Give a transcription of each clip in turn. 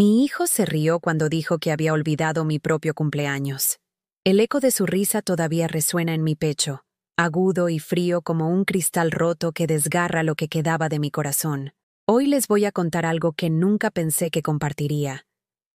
Mi hijo se rió cuando dijo que había olvidado mi propio cumpleaños. El eco de su risa todavía resuena en mi pecho, agudo y frío como un cristal roto que desgarra lo que quedaba de mi corazón. Hoy les voy a contar algo que nunca pensé que compartiría.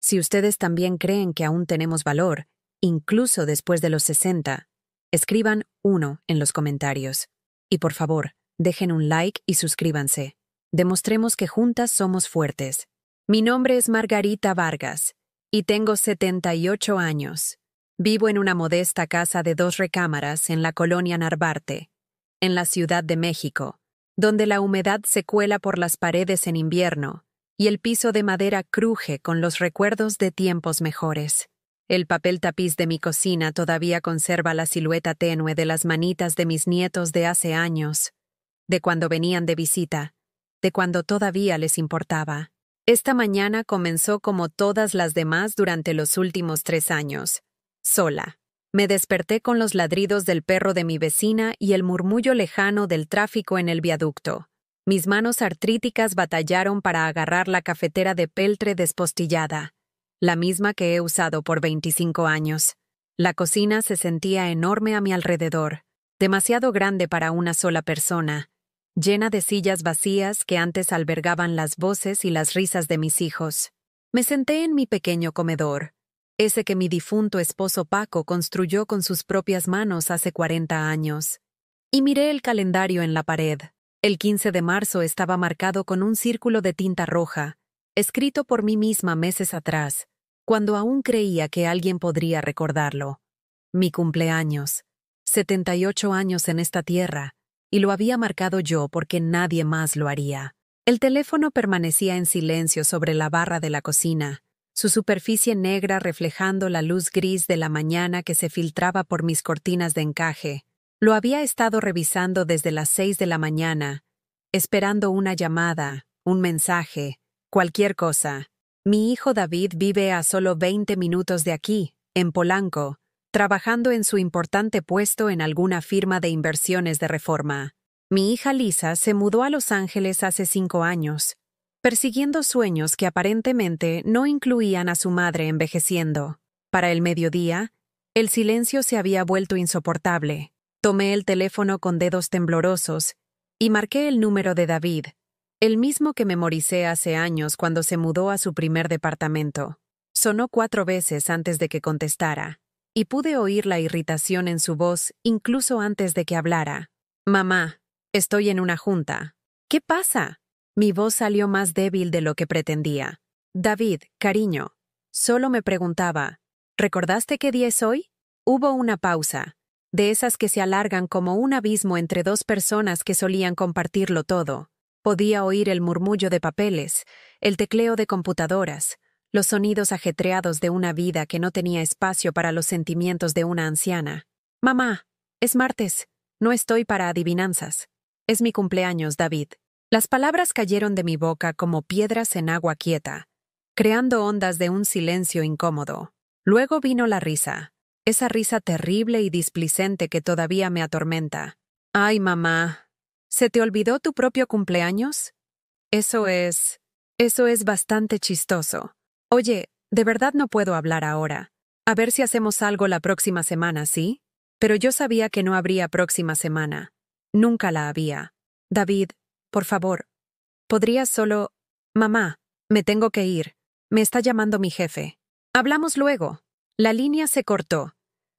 Si ustedes también creen que aún tenemos valor, incluso después de los 60, escriban 1 en los comentarios. Y por favor, dejen un like y suscríbanse. Demostremos que juntas somos fuertes. Mi nombre es Margarita Vargas y tengo 78 años. Vivo en una modesta casa de 2 recámaras en la colonia Narvarte, en la Ciudad de México, donde la humedad se cuela por las paredes en invierno y el piso de madera cruje con los recuerdos de tiempos mejores. El papel tapiz de mi cocina todavía conserva la silueta tenue de las manitas de mis nietos de hace años, de cuando venían de visita, de cuando todavía les importaba. Esta mañana comenzó como todas las demás durante los últimos 3 años. Sola. Me desperté con los ladridos del perro de mi vecina y el murmullo lejano del tráfico en el viaducto. Mis manos artríticas batallaron para agarrar la cafetera de peltre despostillada, la misma que he usado por 25 años. La cocina se sentía enorme a mi alrededor, demasiado grande para una sola persona, llena de sillas vacías que antes albergaban las voces y las risas de mis hijos. Me senté en mi pequeño comedor, ese que mi difunto esposo Paco construyó con sus propias manos hace 40 años, y miré el calendario en la pared. El 15 de marzo estaba marcado con un círculo de tinta roja, escrito por mí misma meses atrás, cuando aún creía que alguien podría recordarlo. Mi cumpleaños, 78 años en esta tierra, y lo había marcado yo porque nadie más lo haría. El teléfono permanecía en silencio sobre la barra de la cocina, su superficie negra reflejando la luz gris de la mañana que se filtraba por mis cortinas de encaje. Lo había estado revisando desde las 6 de la mañana, esperando una llamada, un mensaje, cualquier cosa. Mi hijo David vive a solo 20 minutos de aquí, en Polanco, trabajando en su importante puesto en alguna firma de inversiones de reforma. Mi hija Lisa se mudó a Los Ángeles hace 5 años, persiguiendo sueños que aparentemente no incluían a su madre envejeciendo. Para el mediodía, el silencio se había vuelto insoportable. Tomé el teléfono con dedos temblorosos y marqué el número de David, el mismo que memoricé hace años cuando se mudó a su primer departamento. Sonó 4 veces antes de que contestara, y pude oír la irritación en su voz incluso antes de que hablara. «Mamá, estoy en una junta». «¿Qué pasa?» Mi voz salió más débil de lo que pretendía. «David, cariño». Solo me preguntaba, «¿Recordaste qué día es hoy?» Hubo una pausa, de esas que se alargan como un abismo entre 2 personas que solían compartirlo todo. Podía oír el murmullo de papeles, el tecleo de computadoras, los sonidos ajetreados de una vida que no tenía espacio para los sentimientos de una anciana. «Mamá, es martes. No estoy para adivinanzas. Es mi cumpleaños, David». Las palabras cayeron de mi boca como piedras en agua quieta, creando ondas de un silencio incómodo. Luego vino la risa, esa risa terrible y displicente que todavía me atormenta. «Ay, mamá, ¿se te olvidó tu propio cumpleaños? Eso es bastante chistoso. Oye, de verdad no puedo hablar ahora. A ver si hacemos algo la próxima semana, ¿sí?» Pero yo sabía que no habría próxima semana. Nunca la había. «David, por favor, ¿podrías solo...?» «Mamá, me tengo que ir. Me está llamando mi jefe. Hablamos luego». La línea se cortó,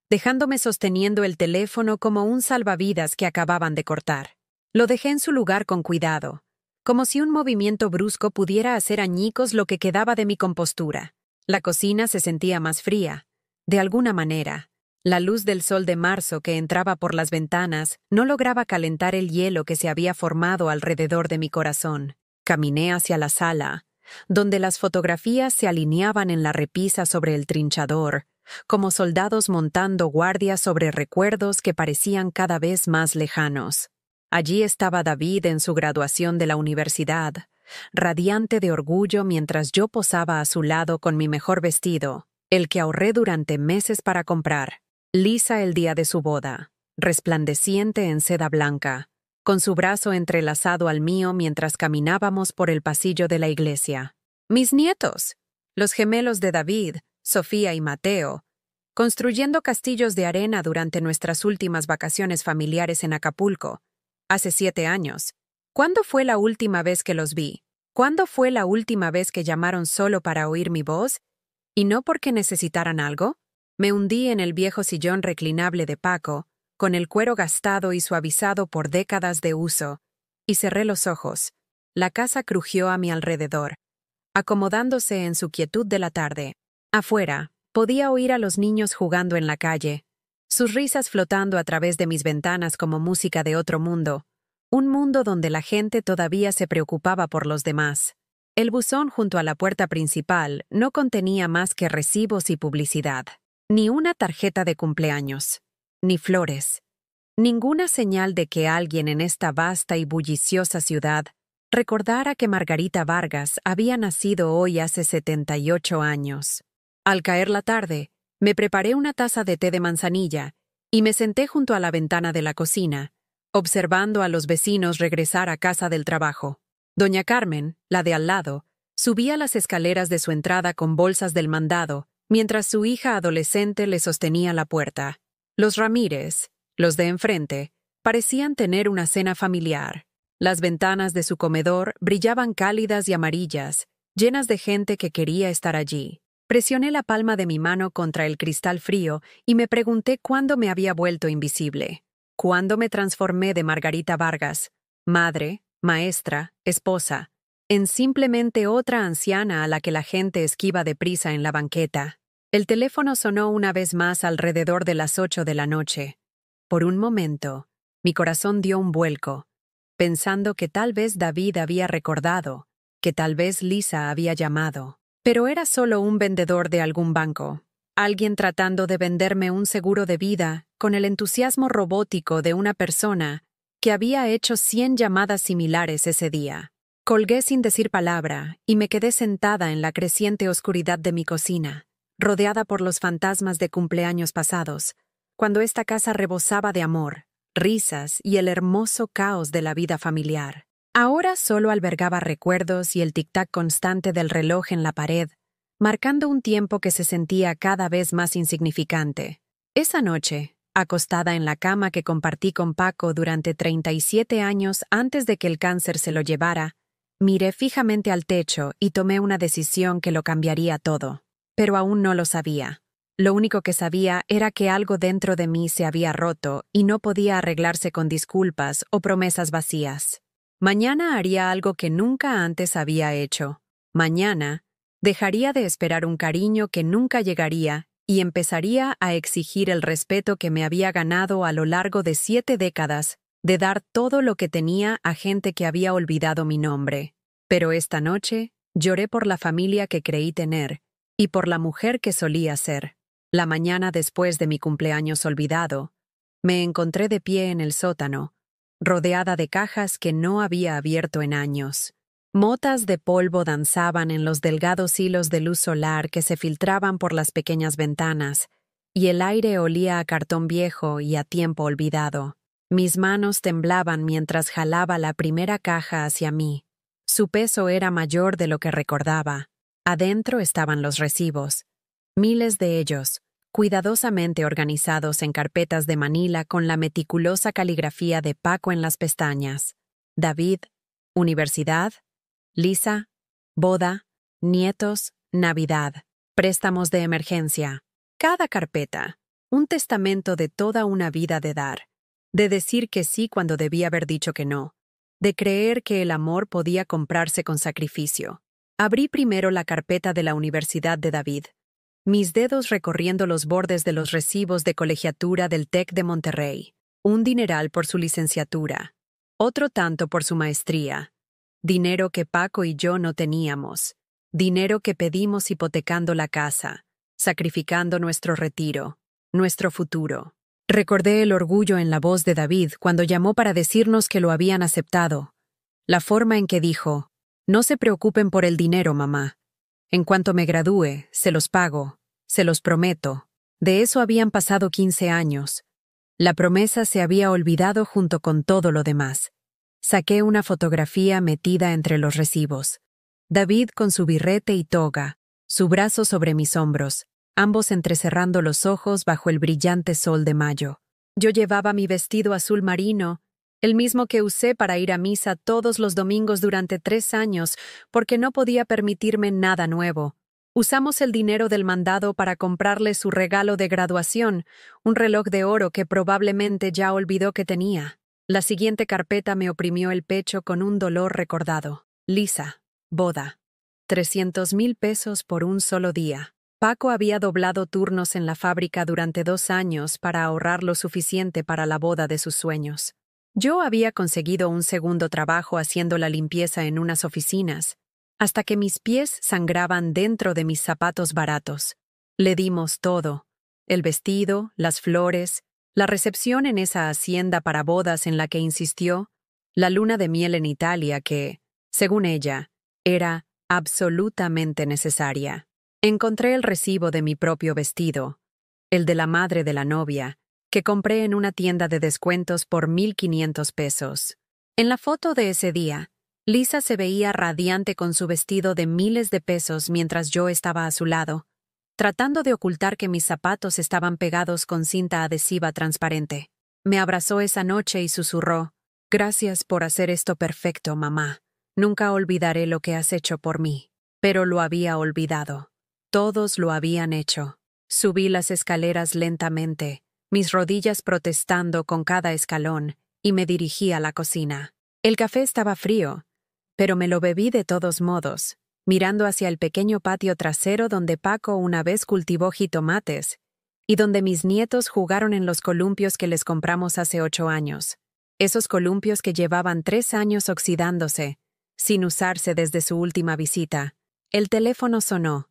dejándome sosteniendo el teléfono como un salvavidas que acababan de cortar. Lo dejé en su lugar con cuidado, como si un movimiento brusco pudiera hacer añicos lo que quedaba de mi compostura. La cocina se sentía más fría, de alguna manera. La luz del sol de marzo que entraba por las ventanas no lograba calentar el hielo que se había formado alrededor de mi corazón. Caminé hacia la sala, donde las fotografías se alineaban en la repisa sobre el trinchador, como soldados montando guardia sobre recuerdos que parecían cada vez más lejanos. Allí estaba David en su graduación de la universidad, radiante de orgullo mientras yo posaba a su lado con mi mejor vestido, el que ahorré durante meses para comprar. Lisa el día de su boda, resplandeciente en seda blanca, con su brazo entrelazado al mío mientras caminábamos por el pasillo de la iglesia. «¡Mis nietos!», los gemelos de David, Sofía y Mateo, construyendo castillos de arena durante nuestras últimas vacaciones familiares en Acapulco, hace 7 años. ¿Cuándo fue la última vez que los vi? ¿Cuándo fue la última vez que llamaron solo para oír mi voz? ¿Y no porque necesitaran algo? Me hundí en el viejo sillón reclinable de Paco, con el cuero gastado y suavizado por décadas de uso, y cerré los ojos. La casa crujió a mi alrededor, acomodándose en su quietud de la tarde. Afuera, podía oír a los niños jugando en la calle, sus risas flotando a través de mis ventanas como música de otro mundo, un mundo donde la gente todavía se preocupaba por los demás. El buzón junto a la puerta principal no contenía más que recibos y publicidad, ni una tarjeta de cumpleaños, ni flores, ninguna señal de que alguien en esta vasta y bulliciosa ciudad recordara que Margarita Vargas había nacido hoy hace 78 años. Al caer la tarde, me preparé una taza de té de manzanilla y me senté junto a la ventana de la cocina, observando a los vecinos regresar a casa del trabajo. Doña Carmen, la de al lado, subía las escaleras de su entrada con bolsas del mandado, mientras su hija adolescente le sostenía la puerta. Los Ramírez, los de enfrente, parecían tener una cena familiar. Las ventanas de su comedor brillaban cálidas y amarillas, llenas de gente que quería estar allí. Presioné la palma de mi mano contra el cristal frío y me pregunté cuándo me había vuelto invisible. ¿Cuándo me transformé de Margarita Vargas, madre, maestra, esposa, en simplemente otra anciana a la que la gente esquiva deprisa en la banqueta? El teléfono sonó una vez más alrededor de las 8 de la noche. Por un momento, mi corazón dio un vuelco, pensando que tal vez David había recordado, que tal vez Lisa había llamado. Pero era solo un vendedor de algún banco, alguien tratando de venderme un seguro de vida con el entusiasmo robótico de una persona que había hecho 100 llamadas similares ese día. Colgué sin decir palabra y me quedé sentada en la creciente oscuridad de mi cocina, rodeada por los fantasmas de cumpleaños pasados, cuando esta casa rebosaba de amor, risas y el hermoso caos de la vida familiar. Ahora solo albergaba recuerdos y el tic-tac constante del reloj en la pared, marcando un tiempo que se sentía cada vez más insignificante. Esa noche, acostada en la cama que compartí con Paco durante 37 años antes de que el cáncer se lo llevara, miré fijamente al techo y tomé una decisión que lo cambiaría todo. Pero aún no lo sabía. Lo único que sabía era que algo dentro de mí se había roto y no podía arreglarse con disculpas o promesas vacías. Mañana haría algo que nunca antes había hecho. Mañana dejaría de esperar un cariño que nunca llegaría y empezaría a exigir el respeto que me había ganado a lo largo de 7 décadas, de dar todo lo que tenía a gente que había olvidado mi nombre. Pero esta noche lloré por la familia que creí tener y por la mujer que solía ser. La mañana después de mi cumpleaños olvidado, me encontré de pie en el sótano, rodeada de cajas que no había abierto en años. Motas de polvo danzaban en los delgados hilos de luz solar que se filtraban por las pequeñas ventanas, y el aire olía a cartón viejo y a tiempo olvidado. Mis manos temblaban mientras jalaba la primera caja hacia mí. Su peso era mayor de lo que recordaba. Adentro estaban los recibos, miles de ellos, cuidadosamente organizados en carpetas de manila con la meticulosa caligrafía de Paco en las pestañas. David, universidad, Lisa, boda, nietos, Navidad, préstamos de emergencia. Cada carpeta, un testamento de toda una vida de dar, de decir que sí cuando debía haber dicho que no, de creer que el amor podía comprarse con sacrificio. Abrí primero la carpeta de la Universidad de David, mis dedos recorriendo los bordes de los recibos de colegiatura del TEC de Monterrey. Un dineral por su licenciatura, otro tanto por su maestría. Dinero que Paco y yo no teníamos. Dinero que pedimos hipotecando la casa, sacrificando nuestro retiro, nuestro futuro. Recordé el orgullo en la voz de David cuando llamó para decirnos que lo habían aceptado. La forma en que dijo: «No se preocupen por el dinero, mamá. En cuanto me gradúe, se los pago, se los prometo». De eso habían pasado 15 años. La promesa se había olvidado junto con todo lo demás. Saqué una fotografía metida entre los recibos. David con su birrete y toga, su brazo sobre mis hombros, ambos entrecerrando los ojos bajo el brillante sol de mayo. Yo llevaba mi vestido azul marino, el mismo que usé para ir a misa todos los domingos durante 3 años, porque no podía permitirme nada nuevo. Usamos el dinero del mandado para comprarle su regalo de graduación, un reloj de oro que probablemente ya olvidó que tenía. La siguiente carpeta me oprimió el pecho con un dolor recordado. Lisa, boda. 300,000 pesos por un solo día. Paco había doblado turnos en la fábrica durante 2 años para ahorrar lo suficiente para la boda de sus sueños. Yo había conseguido un segundo trabajo haciendo la limpieza en unas oficinas, hasta que mis pies sangraban dentro de mis zapatos baratos. Le dimos todo: el vestido, las flores, la recepción en esa hacienda para bodas en la que insistió, la luna de miel en Italia que, según ella, era absolutamente necesaria. Encontré el recibo de mi propio vestido, el de la madre de la novia, que compré en una tienda de descuentos por 1,500 pesos. En la foto de ese día, Lisa se veía radiante con su vestido de miles de pesos mientras yo estaba a su lado, tratando de ocultar que mis zapatos estaban pegados con cinta adhesiva transparente. Me abrazó esa noche y susurró: «Gracias por hacer esto perfecto, mamá. Nunca olvidaré lo que has hecho por mí». Pero lo había olvidado. Todos lo habían hecho. Subí las escaleras lentamente, mis rodillas protestando con cada escalón, y me dirigí a la cocina. El café estaba frío, pero me lo bebí de todos modos, mirando hacia el pequeño patio trasero donde Paco una vez cultivó jitomates y donde mis nietos jugaron en los columpios que les compramos hace 8 años. Esos columpios que llevaban 3 años oxidándose, sin usarse desde su última visita. El teléfono sonó,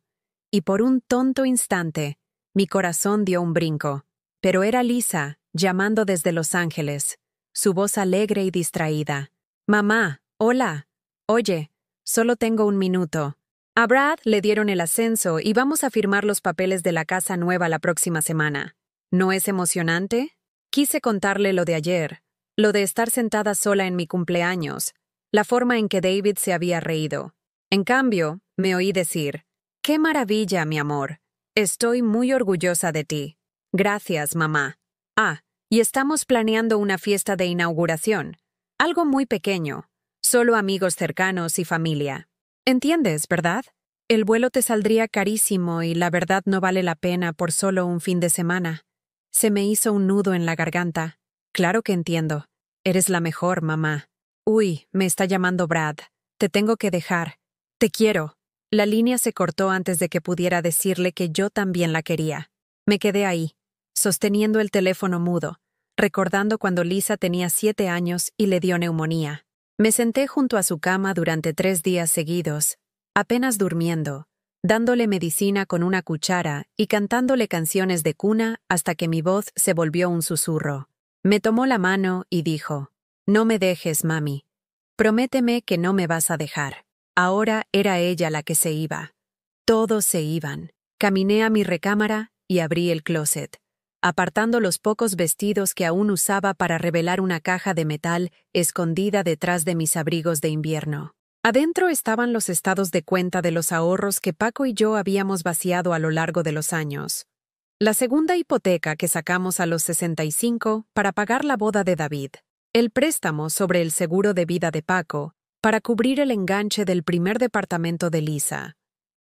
y por un tonto instante, mi corazón dio un brinco. Pero era Lisa, llamando desde Los Ángeles, su voz alegre y distraída. «Mamá, hola. Oye, solo tengo 1 minuto. A Brad le dieron el ascenso y vamos a firmar los papeles de la casa nueva la próxima semana. ¿No es emocionante?» Quise contarle lo de ayer, lo de estar sentada sola en mi cumpleaños, la forma en que David se había reído. En cambio, me oí decir: «¡Qué maravilla, mi amor! Estoy muy orgullosa de ti». «Gracias, mamá. Ah, y estamos planeando una fiesta de inauguración. Algo muy pequeño. Solo amigos cercanos y familia. ¿Entiendes, verdad? El vuelo te saldría carísimo y la verdad no vale la pena por solo un fin de semana». Se me hizo un nudo en la garganta. «Claro que entiendo. Eres la mejor, mamá. Uy, me está llamando Brad. Te tengo que dejar. Te quiero». La línea se cortó antes de que pudiera decirle que yo también la quería. Me quedé ahí, sosteniendo el teléfono mudo, recordando cuando Lisa tenía 7 años y le dio neumonía. Me senté junto a su cama durante 3 días seguidos, apenas durmiendo, dándole medicina con una cuchara y cantándole canciones de cuna hasta que mi voz se volvió un susurro. Me tomó la mano y dijo: «No me dejes, mami. Prométeme que no me vas a dejar». Ahora era ella la que se iba. Todos se iban. Caminé a mi recámara y abrí el closet, apartando los pocos vestidos que aún usaba para revelar una caja de metal escondida detrás de mis abrigos de invierno. Adentro estaban los estados de cuenta de los ahorros que Paco y yo habíamos vaciado a lo largo de los años. La segunda hipoteca que sacamos a los 65 para pagar la boda de David. El préstamo sobre el seguro de vida de Paco para cubrir el enganche del primer departamento de Lisa.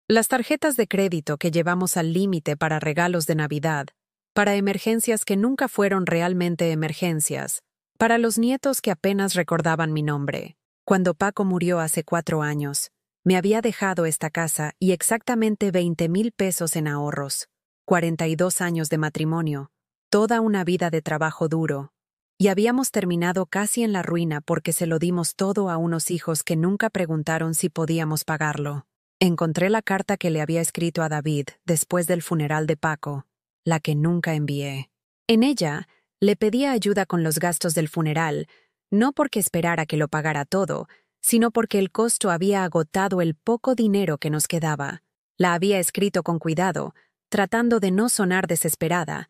Las tarjetas de crédito que llevamos al límite para regalos de Navidad, para emergencias que nunca fueron realmente emergencias, para los nietos que apenas recordaban mi nombre. Cuando Paco murió hace 4 años, me había dejado esta casa y exactamente 20,000 pesos en ahorros, 42 años de matrimonio, toda una vida de trabajo duro, y habíamos terminado casi en la ruina porque se lo dimos todo a unos hijos que nunca preguntaron si podíamos pagarlo. Encontré la carta que le había escrito a David después del funeral de Paco, la que nunca envié. En ella, le pedía ayuda con los gastos del funeral, no porque esperara que lo pagara todo, sino porque el costo había agotado el poco dinero que nos quedaba. La había escrito con cuidado, tratando de no sonar desesperada,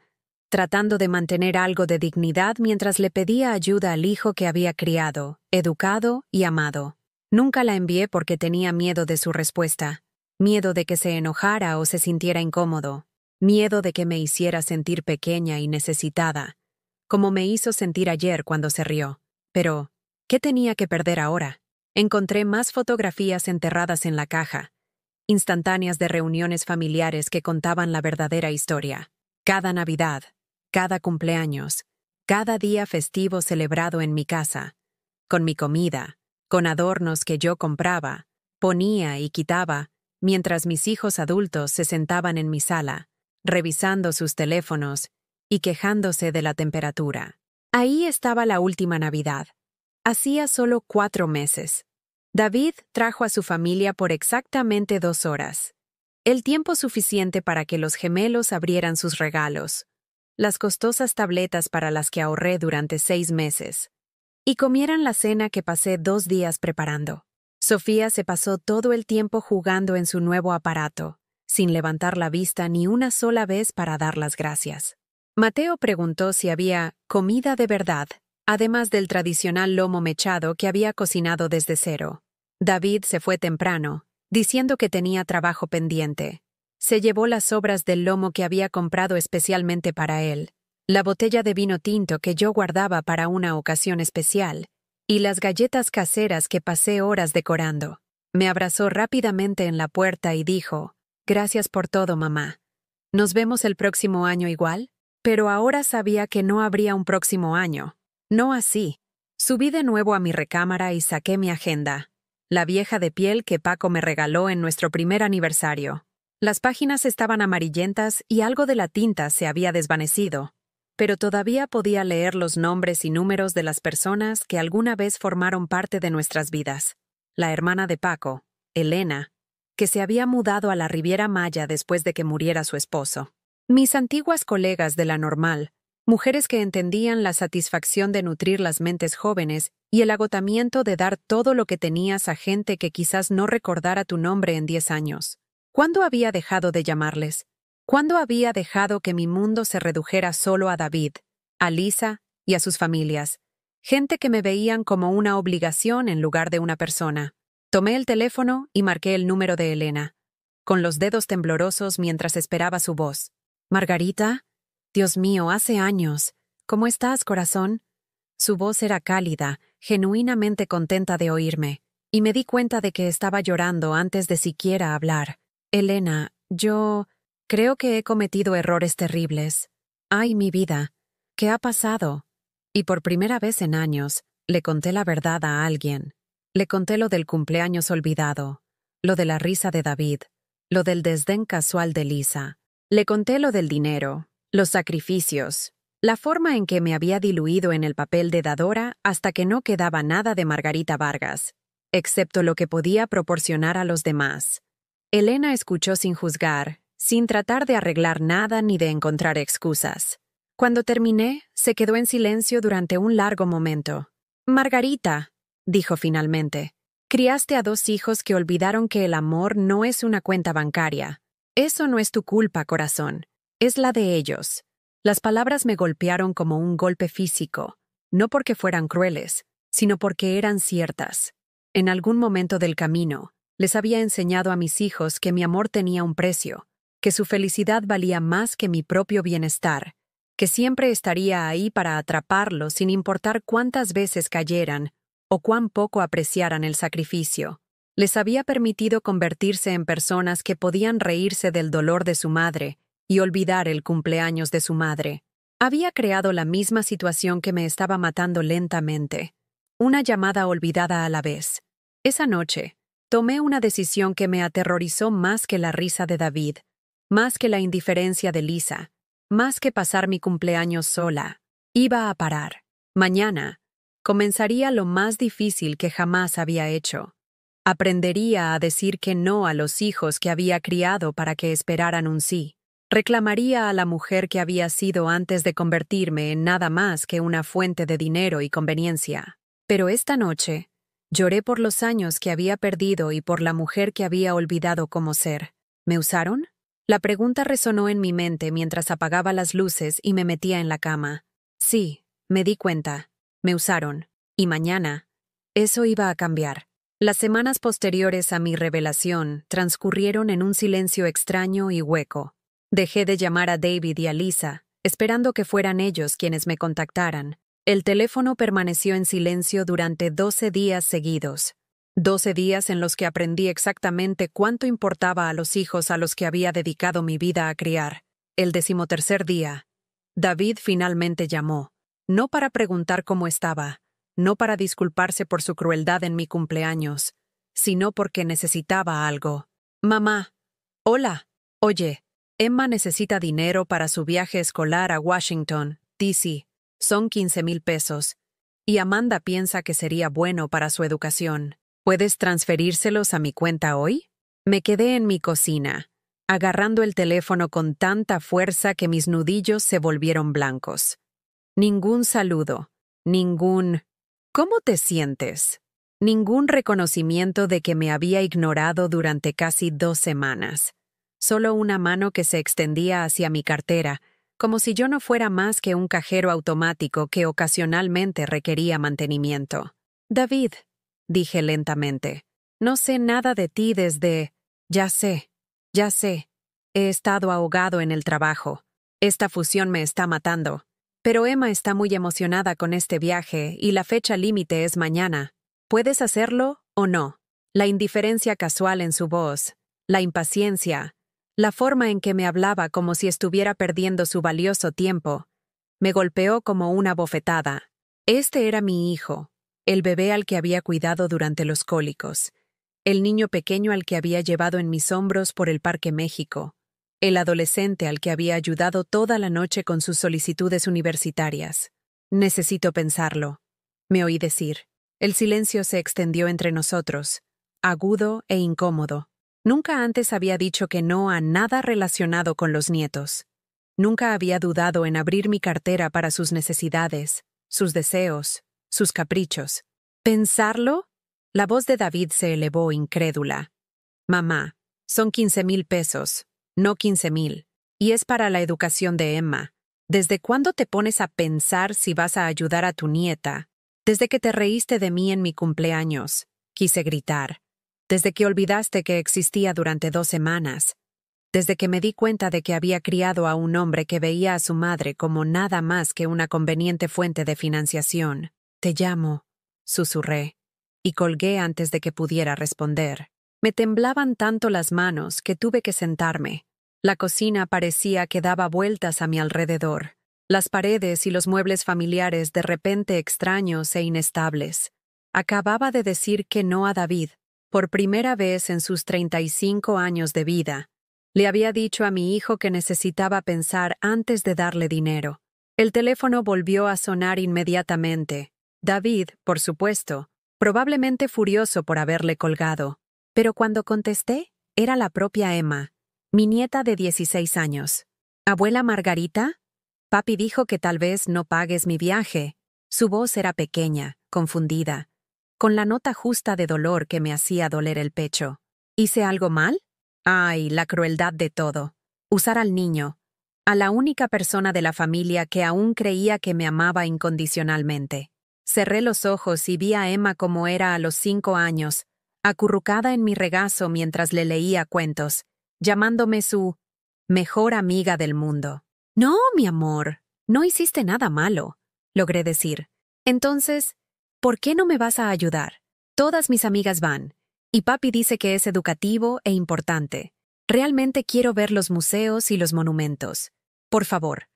tratando de mantener algo de dignidad mientras le pedía ayuda al hijo que había criado, educado y amado. Nunca la envié porque tenía miedo de su respuesta. miedo de que se enojara o se sintiera incómodo, miedo de que me hiciera sentir pequeña y necesitada, como me hizo sentir ayer cuando se rió. Pero, ¿qué tenía que perder ahora? Encontré más fotografías enterradas en la caja, instantáneas de reuniones familiares que contaban la verdadera historia. Cada Navidad, cada cumpleaños, cada día festivo celebrado en mi casa, con mi comida, con adornos que yo compraba, ponía y quitaba, mientras mis hijos adultos se sentaban en mi sala, revisando sus teléfonos y quejándose de la temperatura. Ahí estaba la última Navidad. Hacía solo 4 meses. David trajo a su familia por exactamente 2 horas. El tiempo suficiente para que los gemelos abrieran sus regalos, las costosas tabletas para las que ahorré durante 6 meses, y comieran la cena que pasé 2 días preparando. Sofía se pasó todo el tiempo jugando en su nuevo aparato, sin levantar la vista ni una sola vez para dar las gracias. Mateo preguntó si había comida de verdad, además del tradicional lomo mechado que había cocinado desde cero. David se fue temprano, diciendo que tenía trabajo pendiente. Se llevó las sobras del lomo que había comprado especialmente para él, la botella de vino tinto que yo guardaba para una ocasión especial, y las galletas caseras que pasé horas decorando. Me abrazó rápidamente en la puerta y dijo, «Gracias por todo, mamá. ¿Nos vemos el próximo año igual?» Pero ahora sabía que no habría un próximo año. No así. Subí de nuevo a mi recámara y saqué mi agenda, la vieja de piel que Paco me regaló en nuestro primer aniversario. Las páginas estaban amarillentas y algo de la tinta se había desvanecido, pero todavía podía leer los nombres y números de las personas que alguna vez formaron parte de nuestras vidas. La hermana de Paco, Elena, que se había mudado a la Riviera Maya después de que muriera su esposo. Mis antiguas colegas de la normal, mujeres que entendían la satisfacción de nutrir las mentes jóvenes y el agotamiento de dar todo lo que tenías a gente que quizás no recordara tu nombre en 10 años. ¿Cuándo había dejado de llamarles? ¿Cuándo había dejado que mi mundo se redujera solo a David, a Lisa y a sus familias? Gente que me veían como una obligación en lugar de una persona. Tomé el teléfono y marqué el número de Elena, con los dedos temblorosos mientras esperaba su voz. «Margarita, Dios mío, hace años. ¿Cómo estás, corazón?» Su voz era cálida, genuinamente contenta de oírme, y me di cuenta de que estaba llorando antes de siquiera hablar. «Elena, yo creo que he cometido errores terribles. Ay, mi vida, ¿qué ha pasado?» Y por primera vez en años, le conté la verdad a alguien. Le conté lo del cumpleaños olvidado, lo de la risa de David, lo del desdén casual de Lisa. Le conté lo del dinero, los sacrificios, la forma en que me había diluido en el papel de dadora hasta que no quedaba nada de Margarita Vargas, excepto lo que podía proporcionar a los demás. Elena escuchó sin juzgar, sin tratar de arreglar nada ni de encontrar excusas. Cuando terminé, se quedó en silencio durante un largo momento. «Margarita», dijo finalmente, «criaste a 2 hijos que olvidaron que el amor no es una cuenta bancaria. Eso no es tu culpa, corazón. Es la de ellos». Las palabras me golpearon como un golpe físico, no porque fueran crueles, sino porque eran ciertas. En algún momento del camino, les había enseñado a mis hijos que mi amor tenía un precio, que su felicidad valía más que mi propio bienestar, que siempre estaría ahí para atraparlos sin importar cuántas veces cayeran o cuán poco apreciaran el sacrificio. Les había permitido convertirse en personas que podían reírse del dolor de su madre y olvidar el cumpleaños de su madre. Había creado la misma situación que me estaba matando lentamente, una llamada olvidada a la vez. Esa noche, tomé una decisión que me aterrorizó más que la risa de David, más que la indiferencia de Lisa, más que pasar mi cumpleaños sola. Iba a parar. Mañana, comenzaría lo más difícil que jamás había hecho. Aprendería a decir que no a los hijos que había criado para que esperaran un sí. Reclamaría a la mujer que había sido antes de convertirme en nada más que una fuente de dinero y conveniencia. Pero esta noche, lloré por los años que había perdido y por la mujer que había olvidado cómo ser. ¿Me usaron? La pregunta resonó en mi mente mientras apagaba las luces y me metía en la cama. Sí, me di cuenta. Me usaron. Y mañana, eso iba a cambiar. Las semanas posteriores a mi revelación transcurrieron en un silencio extraño y hueco. Dejé de llamar a David y a Lisa, esperando que fueran ellos quienes me contactaran. El teléfono permaneció en silencio durante 12 días seguidos. 12 días en los que aprendí exactamente cuánto importaba a los hijos a los que había dedicado mi vida a criar. El 13º día, David finalmente llamó, no para preguntar cómo estaba, no para disculparse por su crueldad en mi cumpleaños, sino porque necesitaba algo. Mamá. Hola. Oye, Emma necesita dinero para su viaje escolar a Washington, D.C. Son 15,000 pesos. Y Amanda piensa que sería bueno para su educación. ¿Puedes transferírselos a mi cuenta hoy? Me quedé en mi cocina, agarrando el teléfono con tanta fuerza que mis nudillos se volvieron blancos. Ningún saludo, ningún ¿cómo te sientes? Ningún reconocimiento de que me había ignorado durante casi 2 semanas. Solo una mano que se extendía hacia mi cartera, como si yo no fuera más que un cajero automático que ocasionalmente requería mantenimiento. David, dije lentamente, no sé nada de ti desde... Ya sé. He estado ahogado en el trabajo. Esta fusión me está matando. Pero Emma está muy emocionada con este viaje y la fecha límite es mañana. ¿Puedes hacerlo o no? La indiferencia casual en su voz, la impaciencia, la forma en que me hablaba como si estuviera perdiendo su valioso tiempo, me golpeó como una bofetada. Este era mi hijo, el bebé al que había cuidado durante los cólicos, el niño pequeño al que había llevado en mis hombros por el Parque México, el adolescente al que había ayudado toda la noche con sus solicitudes universitarias. Necesito pensarlo, me oí decir. El silencio se extendió entre nosotros, agudo e incómodo. Nunca antes había dicho que no a nada relacionado con los nietos. Nunca había dudado en abrir mi cartera para sus necesidades, sus deseos, sus caprichos. ¿Pensarlo? La voz de David se elevó incrédula. Mamá, son 15,000 pesos. No 15,000. Y es para la educación de Emma. ¿Desde cuándo te pones a pensar si vas a ayudar a tu nieta? Desde que te reíste de mí en mi cumpleaños, quise gritar. Desde que olvidaste que existía durante 2 semanas. Desde que me di cuenta de que había criado a un hombre que veía a su madre como nada más que una conveniente fuente de financiación. Te llamo, susurré, y colgué antes de que pudiera responder. Me temblaban tanto las manos que tuve que sentarme. La cocina parecía que daba vueltas a mi alrededor. Las paredes y los muebles familiares de repente extraños e inestables. Acababa de decir que no a David, por primera vez en sus 35 años de vida. Le había dicho a mi hijo que necesitaba pensar antes de darle dinero. El teléfono volvió a sonar inmediatamente. David, por supuesto, probablemente furioso por haberle colgado. Pero cuando contesté, era la propia Emma, mi nieta de 16 años. ¿Abuela Margarita? Papi dijo que tal vez no pagues mi viaje. Su voz era pequeña, confundida, con la nota justa de dolor que me hacía doler el pecho. ¿Hice algo mal? Ay, la crueldad de todo. Usar al niño, a la única persona de la familia que aún creía que me amaba incondicionalmente. Cerré los ojos y vi a Emma como era a los 5 años, acurrucada en mi regazo mientras le leía cuentos, llamándome su mejor amiga del mundo. No, mi amor, no hiciste nada malo, logré decir. Entonces, ¿por qué no me vas a ayudar? Todas mis amigas van, y papi dice que es educativo e importante. Realmente quiero ver los museos y los monumentos. Por favor.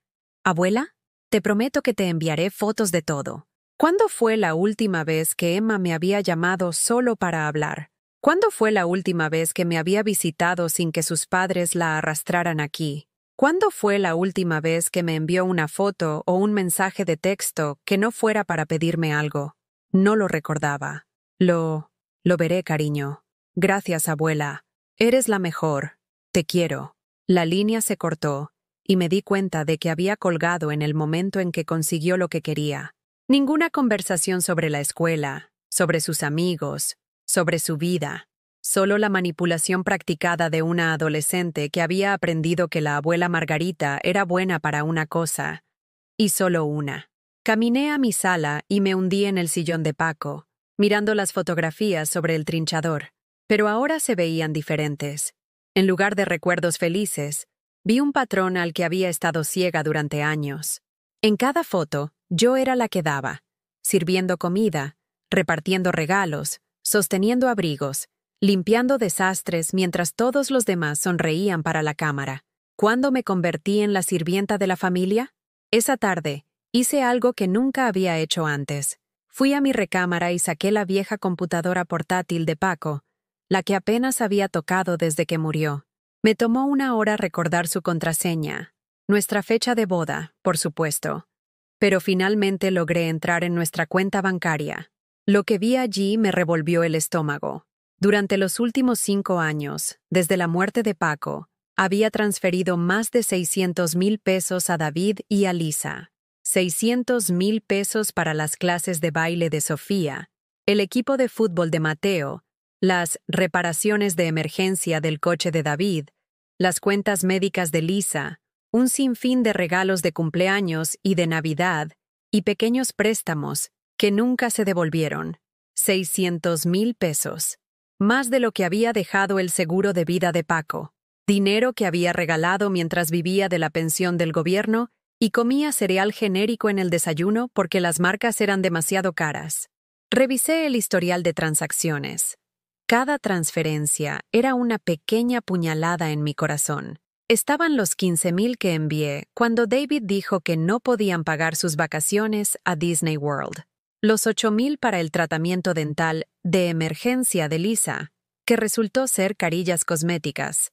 Abuela, te prometo que te enviaré fotos de todo. ¿Cuándo fue la última vez que Emma me había llamado solo para hablar? ¿Cuándo fue la última vez que me había visitado sin que sus padres la arrastraran aquí? ¿Cuándo fue la última vez que me envió una foto o un mensaje de texto que no fuera para pedirme algo? No lo recordaba. Lo veré, cariño. Gracias, abuela. Eres la mejor. Te quiero. La línea se cortó, y me di cuenta de que había colgado en el momento en que consiguió lo que quería. Ninguna conversación sobre la escuela, sobre sus amigos, sobre su vida. Solo la manipulación practicada de una adolescente que había aprendido que la abuela Margarita era buena para una cosa, y solo una. Caminé a mi sala y me hundí en el sillón de Paco, mirando las fotografías sobre el trinchador, pero ahora se veían diferentes. En lugar de recuerdos felices, vi un patrón al que había estado ciega durante años. En cada foto, yo era la que daba, sirviendo comida, repartiendo regalos, sosteniendo abrigos, limpiando desastres mientras todos los demás sonreían para la cámara. ¿Cuándo me convertí en la sirvienta de la familia? Esa tarde, hice algo que nunca había hecho antes. Fui a mi recámara y saqué la vieja computadora portátil de Paco, la que apenas había tocado desde que murió. Me tomó 1 hora recordar su contraseña, nuestra fecha de boda, por supuesto. Pero finalmente logré entrar en nuestra cuenta bancaria. Lo que vi allí me revolvió el estómago. Durante los últimos 5 años, desde la muerte de Paco, había transferido más de 600,000 pesos a David y a Lisa. 600,000 pesos para las clases de baile de Sofía, el equipo de fútbol de Mateo, las reparaciones de emergencia del coche de David, las cuentas médicas de Lisa, un sinfín de regalos de cumpleaños y de Navidad, y pequeños préstamos que nunca se devolvieron. 600,000 pesos. Más de lo que había dejado el seguro de vida de Paco. Dinero que había regalado mientras vivía de la pensión del gobierno y comía cereal genérico en el desayuno porque las marcas eran demasiado caras. Revisé el historial de transacciones. Cada transferencia era una pequeña puñalada en mi corazón. Estaban los 15,000 que envié cuando David dijo que no podían pagar sus vacaciones a Disney World. Los 8,000 para el tratamiento dental de emergencia de Lisa, que resultó ser carillas cosméticas.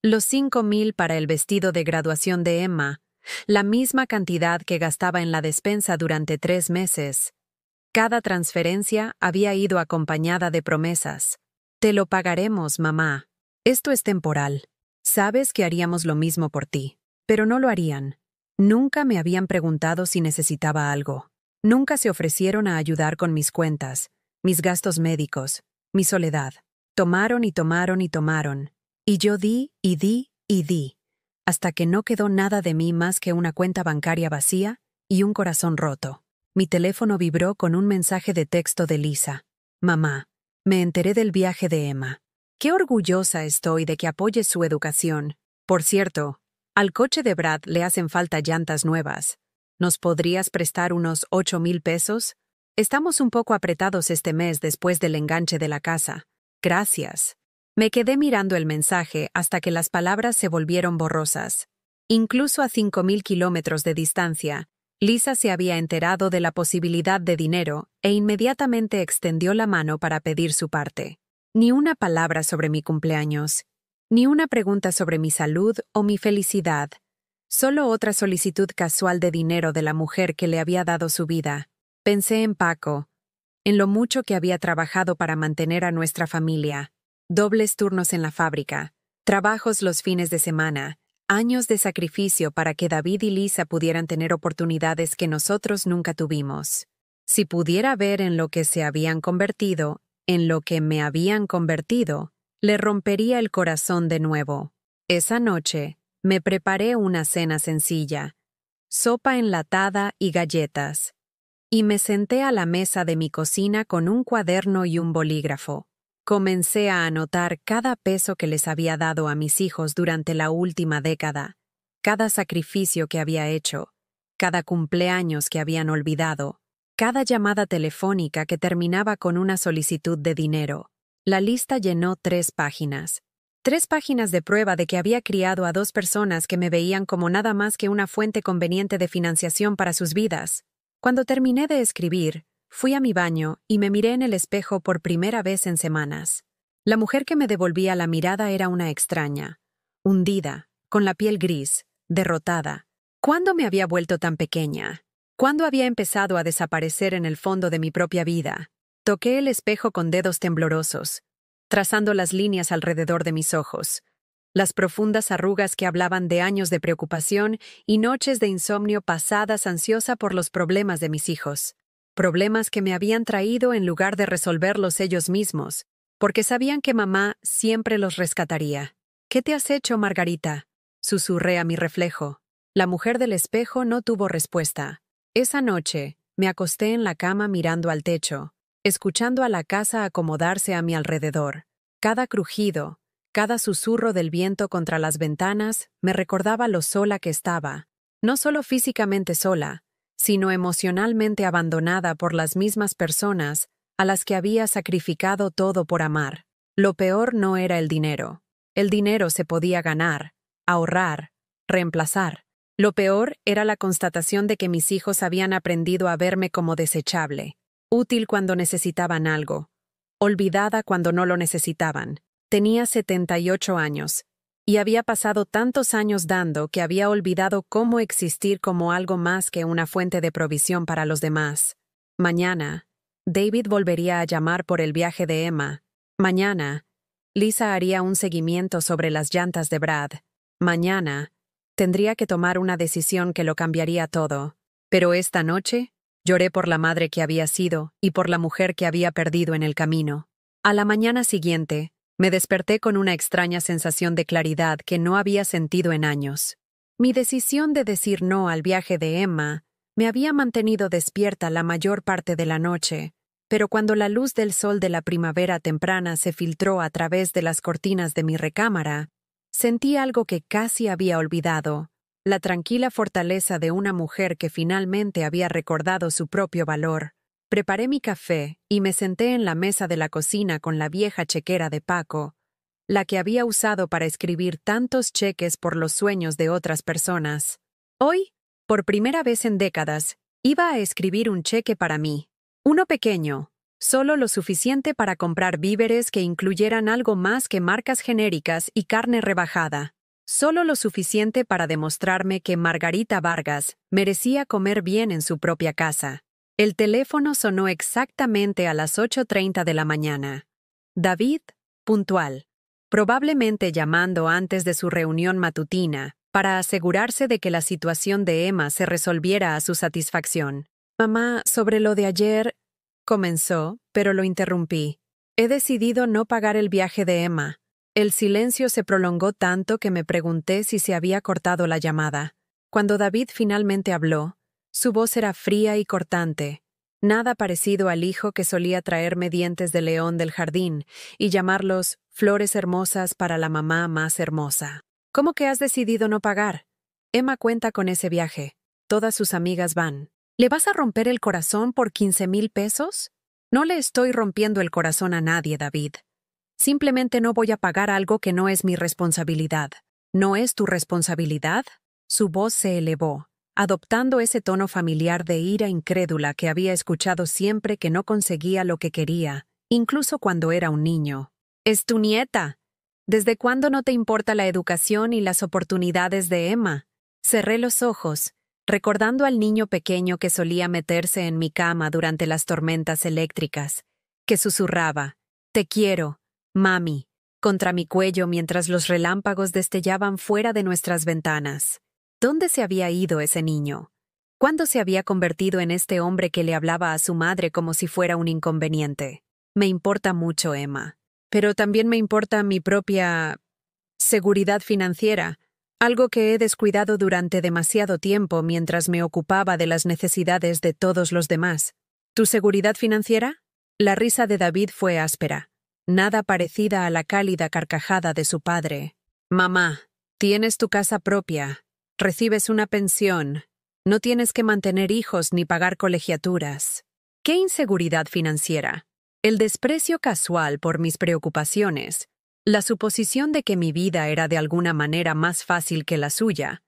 Los 5,000 para el vestido de graduación de Emma, la misma cantidad que gastaba en la despensa durante 3 meses. Cada transferencia había ido acompañada de promesas. Te lo pagaremos, mamá. Esto es temporal. Sabes que haríamos lo mismo por ti. Pero no lo harían. Nunca me habían preguntado si necesitaba algo. Nunca se ofrecieron a ayudar con mis cuentas, mis gastos médicos, mi soledad. Tomaron y tomaron y tomaron. Y yo di y di y di, hasta que no quedó nada de mí más que una cuenta bancaria vacía y un corazón roto. Mi teléfono vibró con un mensaje de texto de Lisa. Mamá, me enteré del viaje de Emma. Qué orgullosa estoy de que apoyes su educación. Por cierto, al coche de Brad le hacen falta llantas nuevas. ¿Nos podrías prestar unos 8,000 pesos? Estamos un poco apretados este mes después del enganche de la casa. Gracias. Me quedé mirando el mensaje hasta que las palabras se volvieron borrosas. Incluso a 5,000 kilómetros de distancia, Lisa se había enterado de la posibilidad de dinero e inmediatamente extendió la mano para pedir su parte. Ni una palabra sobre mi cumpleaños, ni una pregunta sobre mi salud o mi felicidad. Solo otra solicitud casual de dinero de la mujer que le había dado su vida. Pensé en Paco, en lo mucho que había trabajado para mantener a nuestra familia. Dobles turnos en la fábrica, trabajos los fines de semana, años de sacrificio para que David y Lisa pudieran tener oportunidades que nosotros nunca tuvimos. Si pudiera ver en lo que se habían convertido, en lo que me habían convertido, le rompería el corazón de nuevo. Esa noche, me preparé una cena sencilla, sopa enlatada y galletas, y me senté a la mesa de mi cocina con un cuaderno y un bolígrafo. Comencé a anotar cada peso que les había dado a mis hijos durante la última década, cada sacrificio que había hecho, cada cumpleaños que habían olvidado, cada llamada telefónica que terminaba con una solicitud de dinero. La lista llenó 3 páginas. 3 páginas de prueba de que había criado a 2 personas que me veían como nada más que una fuente conveniente de financiación para sus vidas. Cuando terminé de escribir, fui a mi baño y me miré en el espejo por primera vez en semanas. La mujer que me devolvía la mirada era una extraña, hundida, con la piel gris, derrotada. ¿Cuándo me había vuelto tan pequeña? ¿Cuándo había empezado a desaparecer en el fondo de mi propia vida? Toqué el espejo con dedos temblorosos, trazando las líneas alrededor de mis ojos, las profundas arrugas que hablaban de años de preocupación y noches de insomnio pasadas ansiosa por los problemas de mis hijos. Problemas que me habían traído en lugar de resolverlos ellos mismos, porque sabían que mamá siempre los rescataría. ¿Qué te has hecho, Margarita?, susurré a mi reflejo. La mujer del espejo no tuvo respuesta. Esa noche, me acosté en la cama mirando al techo. escuchando a la casa acomodarse a mi alrededor. Cada crujido, cada susurro del viento contra las ventanas me recordaba lo sola que estaba, no solo físicamente sola, sino emocionalmente abandonada por las mismas personas a las que había sacrificado todo por amar. Lo peor no era el dinero. El dinero se podía ganar, ahorrar, reemplazar. Lo peor era la constatación de que mis hijos habían aprendido a verme como desechable, útil cuando necesitaban algo, olvidada cuando no lo necesitaban. Tenía 78 años, y había pasado tantos años dando que había olvidado cómo existir como algo más que una fuente de provisión para los demás. Mañana, David volvería a llamar por el viaje de Emma. Mañana, Lisa haría un seguimiento sobre las llantas de Brad. Mañana, tendría que tomar una decisión que lo cambiaría todo. Pero esta noche, lloré por la madre que había sido y por la mujer que había perdido en el camino. A la mañana siguiente, me desperté con una extraña sensación de claridad que no había sentido en años. Mi decisión de decir no al viaje de Emma me había mantenido despierta la mayor parte de la noche, pero cuando la luz del sol de la primavera temprana se filtró a través de las cortinas de mi recámara, sentí algo que casi había olvidado, la tranquila fortaleza de una mujer que finalmente había recordado su propio valor. Preparé mi café y me senté en la mesa de la cocina con la vieja chequera de Paco, la que había usado para escribir tantos cheques por los sueños de otras personas. Hoy, por primera vez en décadas, iba a escribir un cheque para mí. Uno pequeño, solo lo suficiente para comprar víveres que incluyeran algo más que marcas genéricas y carne rebajada. Solo lo suficiente para demostrarme que Margarita Vargas merecía comer bien en su propia casa. El teléfono sonó exactamente a las 8:30 de la mañana. David, puntual, probablemente llamando antes de su reunión matutina, para asegurarse de que la situación de Emma se resolviera a su satisfacción. «Mamá, sobre lo de ayer», comenzó, pero lo interrumpí. «He decidido no pagar el viaje de Emma». El silencio se prolongó tanto que me pregunté si se había cortado la llamada. Cuando David finalmente habló, su voz era fría y cortante, nada parecido al hijo que solía traerme dientes de león del jardín y llamarlos flores hermosas para la mamá más hermosa. «¿Cómo que has decidido no pagar? Emma cuenta con ese viaje. Todas sus amigas van. ¿Le vas a romper el corazón por 15,000 pesos? No le estoy rompiendo el corazón a nadie, David. Simplemente no voy a pagar algo que no es mi responsabilidad». «¿No es tu responsabilidad?». Su voz se elevó, adoptando ese tono familiar de ira incrédula que había escuchado siempre que no conseguía lo que quería, incluso cuando era un niño. «Es tu nieta. ¿Desde cuándo no te importa la educación y las oportunidades de Emma?». Cerré los ojos, recordando al niño pequeño que solía meterse en mi cama durante las tormentas eléctricas, que susurraba, «Te quiero, mami», contra mi cuello mientras los relámpagos destellaban fuera de nuestras ventanas. ¿Dónde se había ido ese niño? ¿Cuándo se había convertido en este hombre que le hablaba a su madre como si fuera un inconveniente? Me importa mucho Emma, pero también me importa mi propia seguridad financiera, algo que he descuidado durante demasiado tiempo mientras me ocupaba de las necesidades de todos los demás. ¿Tu seguridad financiera? La risa de David fue áspera, nada parecida a la cálida carcajada de su padre. «Mamá, tienes tu casa propia. Recibes una pensión. No tienes que mantener hijos ni pagar colegiaturas». ¿Qué inseguridad financiera? El desprecio casual por mis preocupaciones, la suposición de que mi vida era de alguna manera más fácil que la suya,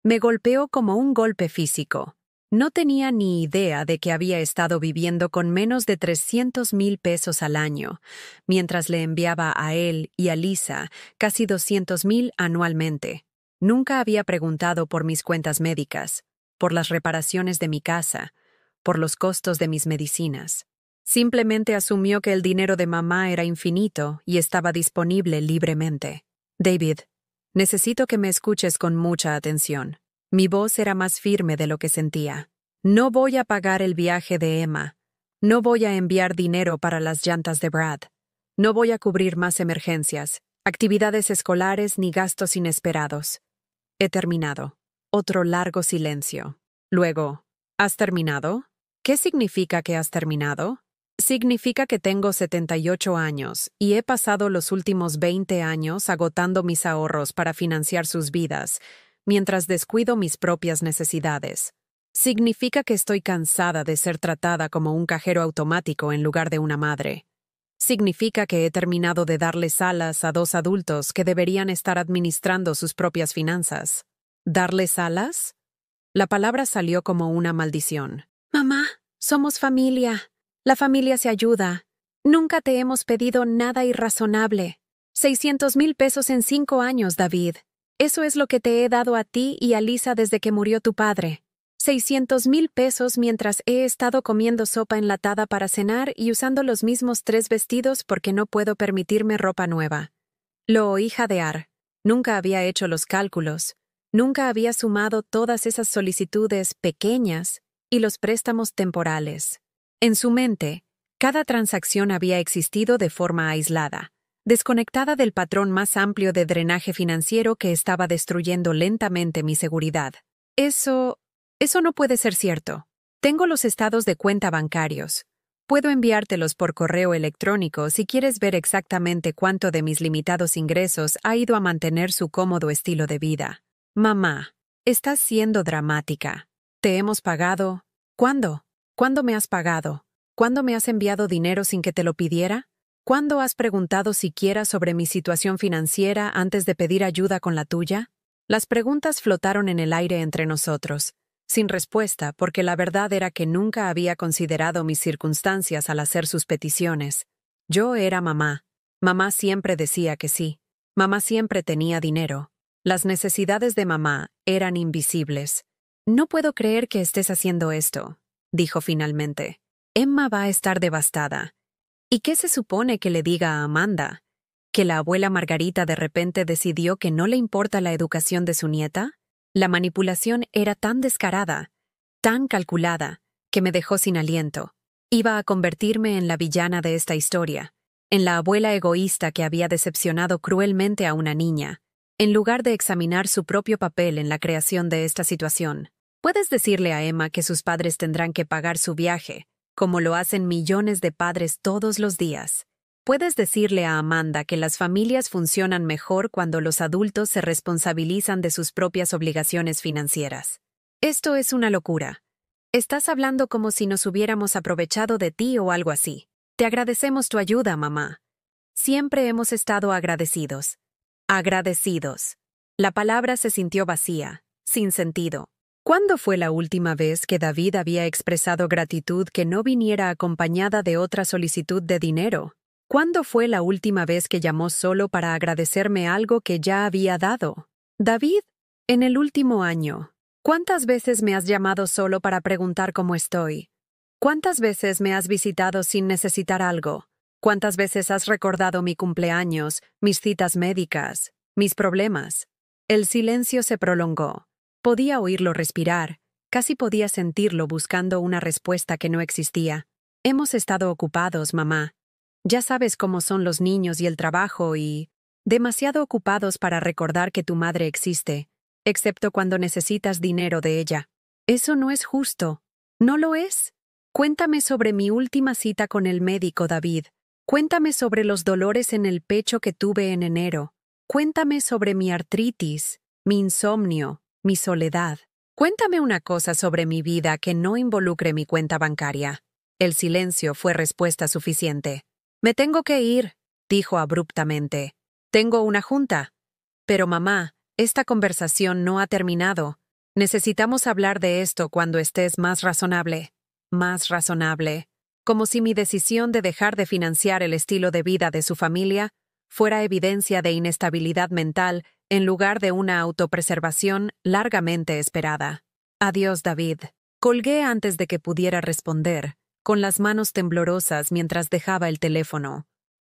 me golpeó como un golpe físico. No tenía ni idea de que había estado viviendo con menos de 300,000 pesos al año, mientras le enviaba a él y a Lisa casi 200,000 anualmente. Nunca había preguntado por mis cuentas médicas, por las reparaciones de mi casa, por los costos de mis medicinas. Simplemente asumió que el dinero de mamá era infinito y estaba disponible libremente. «David, necesito que me escuches con mucha atención». Mi voz era más firme de lo que sentía. «No voy a pagar el viaje de Emma. No voy a enviar dinero para las llantas de Brad. No voy a cubrir más emergencias, actividades escolares ni gastos inesperados. He terminado». Otro largo silencio. Luego, «¿Has terminado? ¿Qué significa que has terminado?». Significa que tengo 78 años y he pasado los últimos 20 años agotando mis ahorros para financiar sus vidas, mientras descuido mis propias necesidades. Significa que estoy cansada de ser tratada como un cajero automático en lugar de una madre. Significa que he terminado de darles alas a dos adultos que deberían estar administrando sus propias finanzas. ¿Darles alas? La palabra salió como una maldición. Mamá, somos familia. La familia se ayuda. Nunca te hemos pedido nada irrazonable. 600,000 pesos en 5 años, David. Eso es lo que te he dado a ti y a Lisa desde que murió tu padre. 600,000 pesos mientras he estado comiendo sopa enlatada para cenar y usando los mismos 3 vestidos porque no puedo permitirme ropa nueva. Lo oí jadear. Nunca había hecho los cálculos. Nunca había sumado todas esas solicitudes pequeñas y los préstamos temporales. En su mente, cada transacción había existido de forma aislada, desconectada del patrón más amplio de drenaje financiero que estaba destruyendo lentamente mi seguridad. Eso no puede ser cierto. Tengo los estados de cuenta bancarios. Puedo enviártelos por correo electrónico si quieres ver exactamente cuánto de mis limitados ingresos ha ido a mantener su cómodo estilo de vida. Mamá, estás siendo dramática. ¿Te hemos pagado? ¿Cuándo? ¿Cuándo me has pagado? ¿Cuándo me has enviado dinero sin que te lo pidiera? ¿Cuándo has preguntado siquiera sobre mi situación financiera antes de pedir ayuda con la tuya? Las preguntas flotaron en el aire entre nosotros, sin respuesta porque la verdad era que nunca había considerado mis circunstancias al hacer sus peticiones. Yo era mamá. Mamá siempre decía que sí. Mamá siempre tenía dinero. Las necesidades de mamá eran invisibles. No puedo creer que estés haciendo esto, dijo finalmente. Emma va a estar devastada. ¿Y qué se supone que le diga a Amanda? ¿Que la abuela Margarita de repente decidió que no le importa la educación de su nieta? La manipulación era tan descarada, tan calculada, que me dejó sin aliento. Iba a convertirme en la villana de esta historia, en la abuela egoísta que había decepcionado cruelmente a una niña, en lugar de examinar su propio papel en la creación de esta situación. Puedes decirle a Emma que sus padres tendrán que pagar su viaje, como lo hacen millones de padres todos los días. Puedes decirle a Amanda que las familias funcionan mejor cuando los adultos se responsabilizan de sus propias obligaciones financieras. Esto es una locura. Estás hablando como si nos hubiéramos aprovechado de ti o algo así. Te agradecemos tu ayuda, mamá. Siempre hemos estado agradecidos. Agradecidos. La palabra se sintió vacía, sin sentido. ¿Cuándo fue la última vez que David había expresado gratitud que no viniera acompañada de otra solicitud de dinero? ¿Cuándo fue la última vez que llamó solo para agradecerme algo que ya había dado? David, en el último año, ¿cuántas veces me has llamado solo para preguntar cómo estoy? ¿Cuántas veces me has visitado sin necesitar algo? ¿Cuántas veces has recordado mi cumpleaños, mis citas médicas, mis problemas? El silencio se prolongó. Podía oírlo respirar, casi podía sentirlo buscando una respuesta que no existía. Hemos estado ocupados, mamá. Ya sabes cómo son los niños y el trabajo y... demasiado ocupados para recordar que tu madre existe, excepto cuando necesitas dinero de ella. Eso no es justo. ¿No lo es? Cuéntame sobre mi última cita con el médico, David. Cuéntame sobre los dolores en el pecho que tuve en enero. Cuéntame sobre mi artritis, mi insomnio, mi soledad. Cuéntame una cosa sobre mi vida que no involucre mi cuenta bancaria. El silencio fue respuesta suficiente. Me tengo que ir, dijo abruptamente. Tengo una junta. Pero mamá, esta conversación no ha terminado. Necesitamos hablar de esto cuando estés más razonable. Más razonable. Como si mi decisión de dejar de financiar el estilo de vida de su familia fuera evidencia de inestabilidad mental en lugar de una autopreservación largamente esperada. Adiós, David. Colgué antes de que pudiera responder, con las manos temblorosas mientras dejaba el teléfono.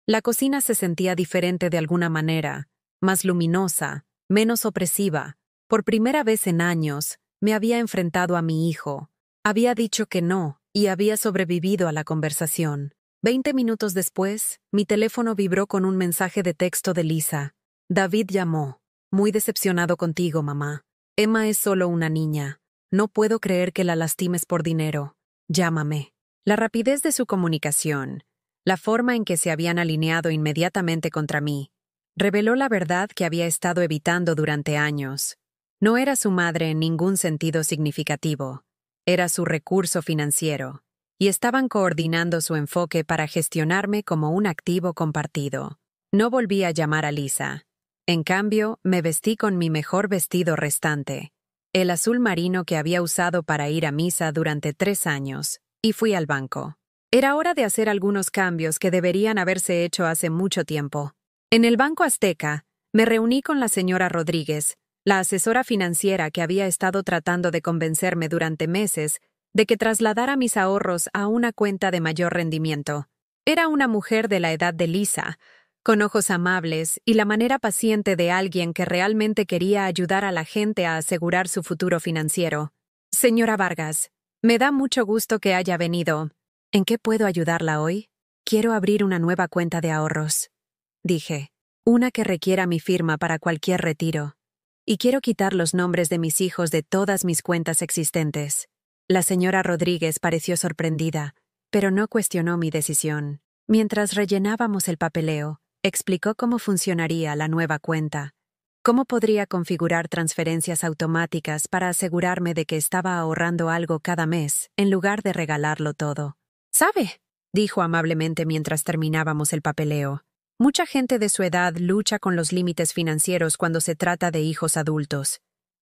La cocina se sentía diferente de alguna manera, más luminosa, menos opresiva. Por primera vez en años, me había enfrentado a mi hijo. Había dicho que no, y había sobrevivido a la conversación. 20 minutos después, mi teléfono vibró con un mensaje de texto de Lisa. David llamó. Muy decepcionado contigo, mamá. Emma es solo una niña. No puedo creer que la lastimes por dinero. Llámame. La rapidez de su comunicación, la forma en que se habían alineado inmediatamente contra mí, reveló la verdad que había estado evitando durante años. No era su madre en ningún sentido significativo. Era su recurso financiero, y estaban coordinando su enfoque para gestionarme como un activo compartido. No volví a llamar a Lisa. En cambio, me vestí con mi mejor vestido restante, el azul marino que había usado para ir a misa durante 3 años, y fui al banco. Era hora de hacer algunos cambios que deberían haberse hecho hace mucho tiempo. En el Banco Azteca, me reuní con la señora Rodríguez, la asesora financiera que había estado tratando de convencerme durante meses de que trasladara mis ahorros a una cuenta de mayor rendimiento. Era una mujer de la edad de Lisa, con ojos amables y la manera paciente de alguien que realmente quería ayudar a la gente a asegurar su futuro financiero. Señora Vargas, me da mucho gusto que haya venido. ¿En qué puedo ayudarla hoy? Quiero abrir una nueva cuenta de ahorros, dije, una que requiera mi firma para cualquier retiro. Y quiero quitar los nombres de mis hijos de todas mis cuentas existentes. La señora Rodríguez pareció sorprendida, pero no cuestionó mi decisión. Mientras rellenábamos el papeleo, explicó cómo funcionaría la nueva cuenta, cómo podría configurar transferencias automáticas para asegurarme de que estaba ahorrando algo cada mes, en lugar de regalarlo todo. «¿Sabe?», dijo amablemente mientras terminábamos el papeleo. Mucha gente de su edad lucha con los límites financieros cuando se trata de hijos adultos.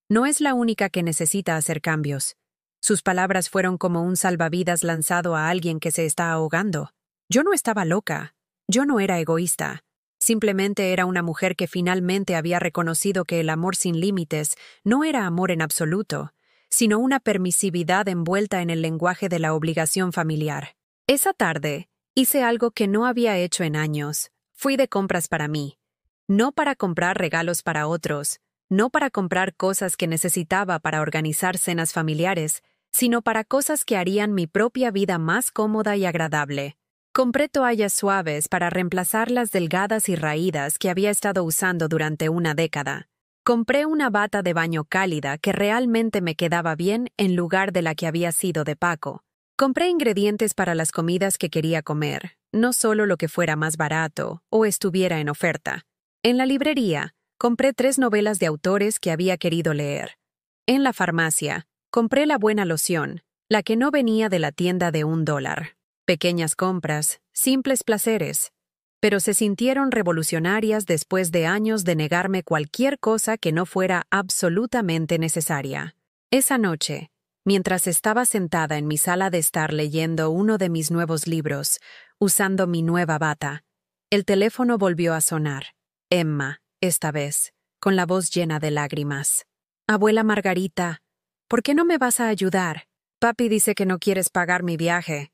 No es la única que necesita hacer cambios. Sus palabras fueron como un salvavidas lanzado a alguien que se está ahogando. Yo no estaba loca. Yo no era egoísta. Simplemente era una mujer que finalmente había reconocido que el amor sin límites no era amor en absoluto, sino una permisividad envuelta en el lenguaje de la obligación familiar. Esa tarde, hice algo que no había hecho en años. Fui de compras para mí. No para comprar regalos para otros, no para comprar cosas que necesitaba para organizar cenas familiares, sino para cosas que harían mi propia vida más cómoda y agradable. Compré toallas suaves para reemplazar las delgadas y raídas que había estado usando durante una década. Compré una bata de baño cálida que realmente me quedaba bien en lugar de la que había sido de Paco. Compré ingredientes para las comidas que quería comer, no solo lo que fuera más barato o estuviera en oferta. En la librería, compré 3 novelas de autores que había querido leer. En la farmacia, compré la buena loción, la que no venía de la tienda de $1. Pequeñas compras, simples placeres, pero se sintieron revolucionarias después de años de negarme cualquier cosa que no fuera absolutamente necesaria. Esa noche, mientras estaba sentada en mi sala de estar leyendo uno de mis nuevos libros, usando mi nueva bata, el teléfono volvió a sonar. Emma, esta vez, con la voz llena de lágrimas. «Abuela Margarita, ¿por qué no me vas a ayudar? Papi dice que no quieres pagar mi viaje.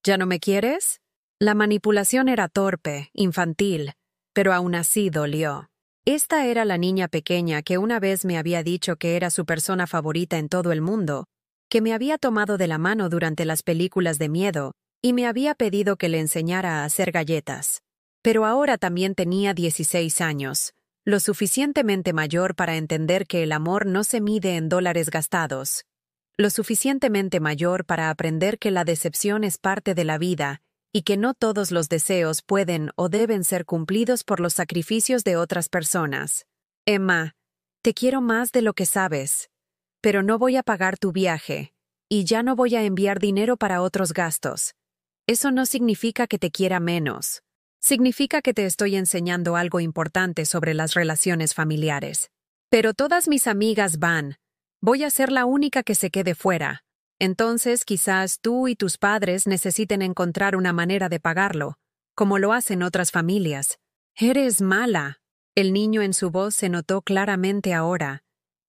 ¿Ya no me quieres?» La manipulación era torpe, infantil, pero aún así dolió. Esta era la niña pequeña que una vez me había dicho que era su persona favorita en todo el mundo, que me había tomado de la mano durante las películas de miedo y me había pedido que le enseñara a hacer galletas. Pero ahora también tenía 16 años, lo suficientemente mayor para entender que el amor no se mide en dólares gastados, lo suficientemente mayor para aprender que la decepción es parte de la vida y que no todos los deseos pueden o deben ser cumplidos por los sacrificios de otras personas. Emma, te quiero más de lo que sabes, pero no voy a pagar tu viaje, y ya no voy a enviar dinero para otros gastos. Eso no significa que te quiera menos. Significa que te estoy enseñando algo importante sobre las relaciones familiares. Pero todas mis amigas van. Voy a ser la única que se quede fuera. Entonces quizás tú y tus padres necesiten encontrar una manera de pagarlo, como lo hacen otras familias. Eres mala. El niño en su voz se notó claramente ahora,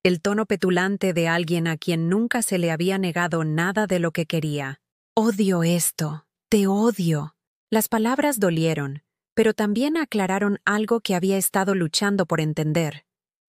el tono petulante de alguien a quien nunca se le había negado nada de lo que quería. Odio esto. Te odio. Las palabras dolieron, pero también aclararon algo que había estado luchando por entender.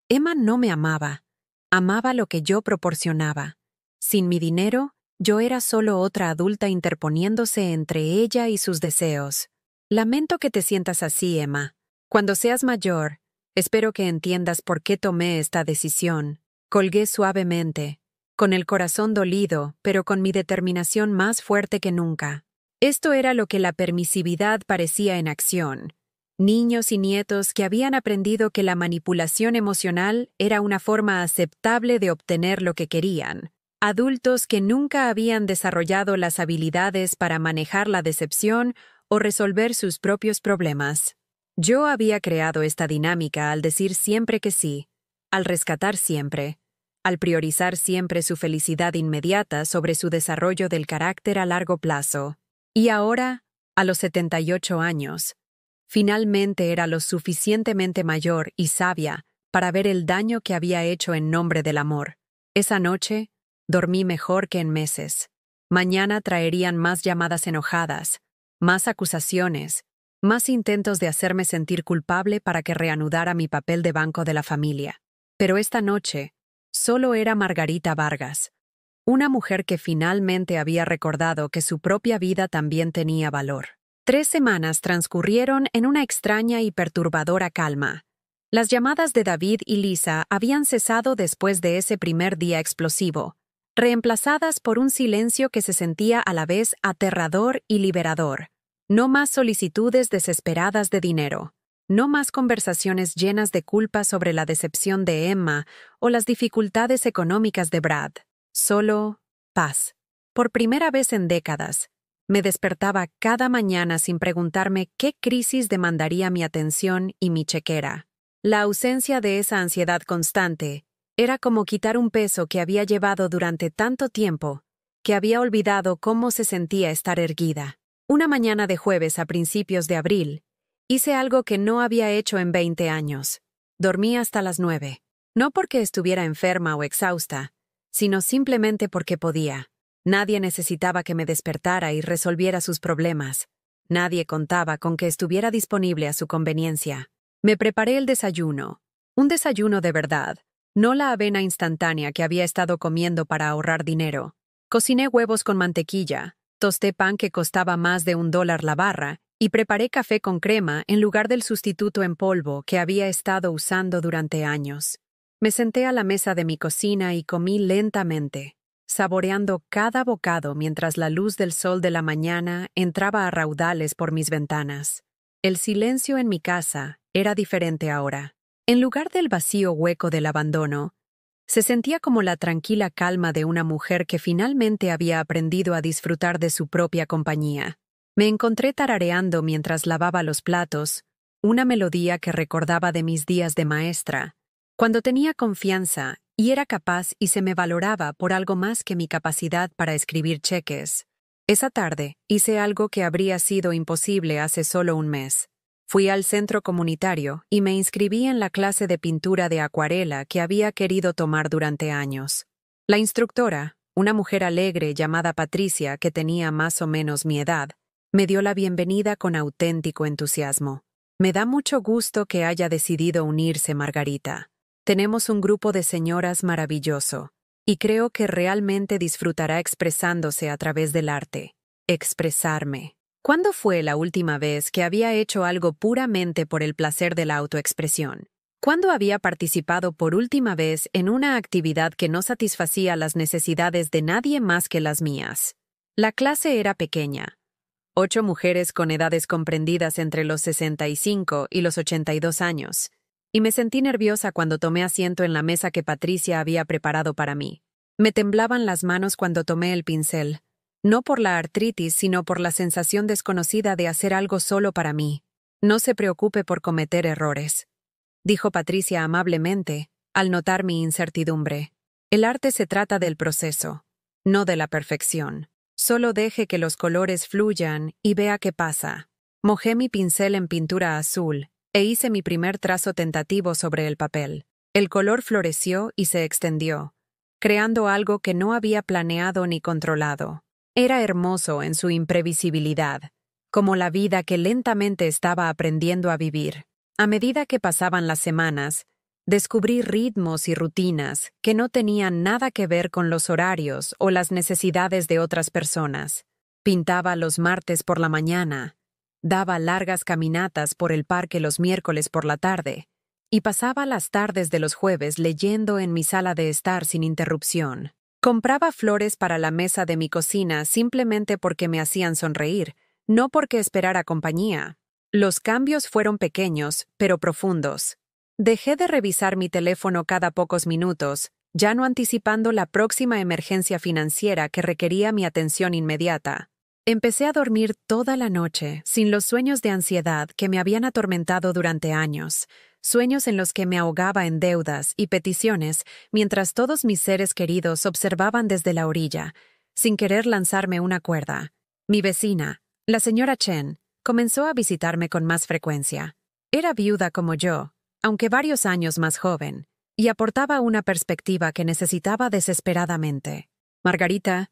Emma no me amaba. Amaba lo que yo proporcionaba. Sin mi dinero, yo era solo otra adulta interponiéndose entre ella y sus deseos. Lamento que te sientas así, Emma. Cuando seas mayor, espero que entiendas por qué tomé esta decisión. Colgué suavemente, con el corazón dolido, pero con mi determinación más fuerte que nunca. Esto era lo que la permisividad parecía en acción. Niños y nietos que habían aprendido que la manipulación emocional era una forma aceptable de obtener lo que querían. Adultos que nunca habían desarrollado las habilidades para manejar la decepción o resolver sus propios problemas. Yo había creado esta dinámica al decir siempre que sí, al rescatar siempre, al priorizar siempre su felicidad inmediata sobre su desarrollo del carácter a largo plazo. Y ahora, a los 78 años, finalmente era lo suficientemente mayor y sabia para ver el daño que había hecho en nombre del amor. Esa noche, dormí mejor que en meses. Mañana traerían más llamadas enojadas, más acusaciones, más intentos de hacerme sentir culpable para que reanudara mi papel de banco de la familia. Pero esta noche, solo era Margarita Vargas, una mujer que finalmente había recordado que su propia vida también tenía valor. 3 semanas transcurrieron en una extraña y perturbadora calma. Las llamadas de David y Lisa habían cesado después de ese primer día explosivo, reemplazadas por un silencio que se sentía a la vez aterrador y liberador. No más solicitudes desesperadas de dinero. No más conversaciones llenas de culpa sobre la decepción de Emma o las dificultades económicas de Brad. Solo paz. Por primera vez en décadas, me despertaba cada mañana sin preguntarme qué crisis demandaría mi atención y mi chequera. La ausencia de esa ansiedad constante era como quitar un peso que había llevado durante tanto tiempo, que había olvidado cómo se sentía estar erguida. Una mañana de jueves a principios de abril, hice algo que no había hecho en 20 años. Dormí hasta las 9. No porque estuviera enferma o exhausta, sino simplemente porque podía. Nadie necesitaba que me despertara y resolviera sus problemas. Nadie contaba con que estuviera disponible a su conveniencia. Me preparé el desayuno. Un desayuno de verdad, no la avena instantánea que había estado comiendo para ahorrar dinero. Cociné huevos con mantequilla, tosté pan que costaba más de $1 la barra y preparé café con crema en lugar del sustituto en polvo que había estado usando durante años. Me senté a la mesa de mi cocina y comí lentamente, saboreando cada bocado mientras la luz del sol de la mañana entraba a raudales por mis ventanas. El silencio en mi casa era diferente ahora. En lugar del vacío hueco del abandono, se sentía como la tranquila calma de una mujer que finalmente había aprendido a disfrutar de su propia compañía. Me encontré tarareando mientras lavaba los platos, una melodía que recordaba de mis días de maestra, cuando tenía confianza y era capaz y se me valoraba por algo más que mi capacidad para escribir cheques. Esa tarde hice algo que habría sido imposible hace solo un mes. Fui al centro comunitario y me inscribí en la clase de pintura de acuarela que había querido tomar durante años. La instructora, una mujer alegre llamada Patricia que tenía más o menos mi edad, me dio la bienvenida con auténtico entusiasmo. Me da mucho gusto que haya decidido unirse, Margarita. Tenemos un grupo de señoras maravilloso, y creo que realmente disfrutará expresándose a través del arte. Expresarme. ¿Cuándo fue la última vez que había hecho algo puramente por el placer de la autoexpresión? ¿Cuándo había participado por última vez en una actividad que no satisfacía las necesidades de nadie más que las mías? La clase era pequeña. 8 mujeres con edades comprendidas entre los 65 y los 82 años. Y me sentí nerviosa cuando tomé asiento en la mesa que Patricia había preparado para mí. Me temblaban las manos cuando tomé el pincel, no por la artritis, sino por la sensación desconocida de hacer algo solo para mí. No se preocupe por cometer errores, dijo Patricia amablemente, al notar mi incertidumbre. El arte se trata del proceso, no de la perfección. Solo deje que los colores fluyan y vea qué pasa. Mojé mi pincel en pintura azul e hice mi primer trazo tentativo sobre el papel. El color floreció y se extendió, creando algo que no había planeado ni controlado. Era hermoso en su imprevisibilidad, como la vida que lentamente estaba aprendiendo a vivir. A medida que pasaban las semanas, descubrí ritmos y rutinas que no tenían nada que ver con los horarios o las necesidades de otras personas. Pintaba los martes por la mañana, daba largas caminatas por el parque los miércoles por la tarde, y pasaba las tardes de los jueves leyendo en mi sala de estar sin interrupción. Compraba flores para la mesa de mi cocina simplemente porque me hacían sonreír, no porque esperara compañía. Los cambios fueron pequeños, pero profundos. Dejé de revisar mi teléfono cada pocos minutos, ya no anticipando la próxima emergencia financiera que requería mi atención inmediata. Empecé a dormir toda la noche, sin los sueños de ansiedad que me habían atormentado durante años, sueños en los que me ahogaba en deudas y peticiones, mientras todos mis seres queridos observaban desde la orilla, sin querer lanzarme una cuerda. Mi vecina, la señora Chen, comenzó a visitarme con más frecuencia. Era viuda como yo, aunque varios años más joven, y aportaba una perspectiva que necesitaba desesperadamente. Margarita,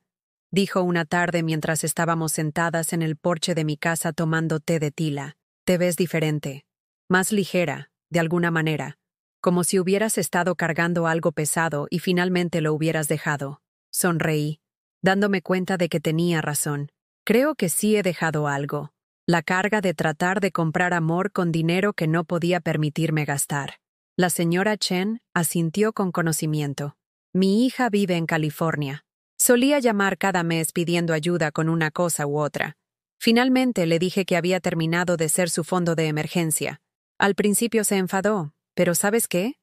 dijo una tarde mientras estábamos sentadas en el porche de mi casa tomando té de tila, te ves diferente, más ligera, de alguna manera, como si hubieras estado cargando algo pesado y finalmente lo hubieras dejado. Sonreí, dándome cuenta de que tenía razón. Creo que sí he dejado algo, la carga de tratar de comprar amor con dinero que no podía permitirme gastar. La señora Chen asintió con conocimiento. Mi hija vive en California. Solía llamar cada mes pidiendo ayuda con una cosa u otra. Finalmente le dije que había terminado de ser su fondo de emergencia. Al principio se enfadó, pero ¿sabes qué?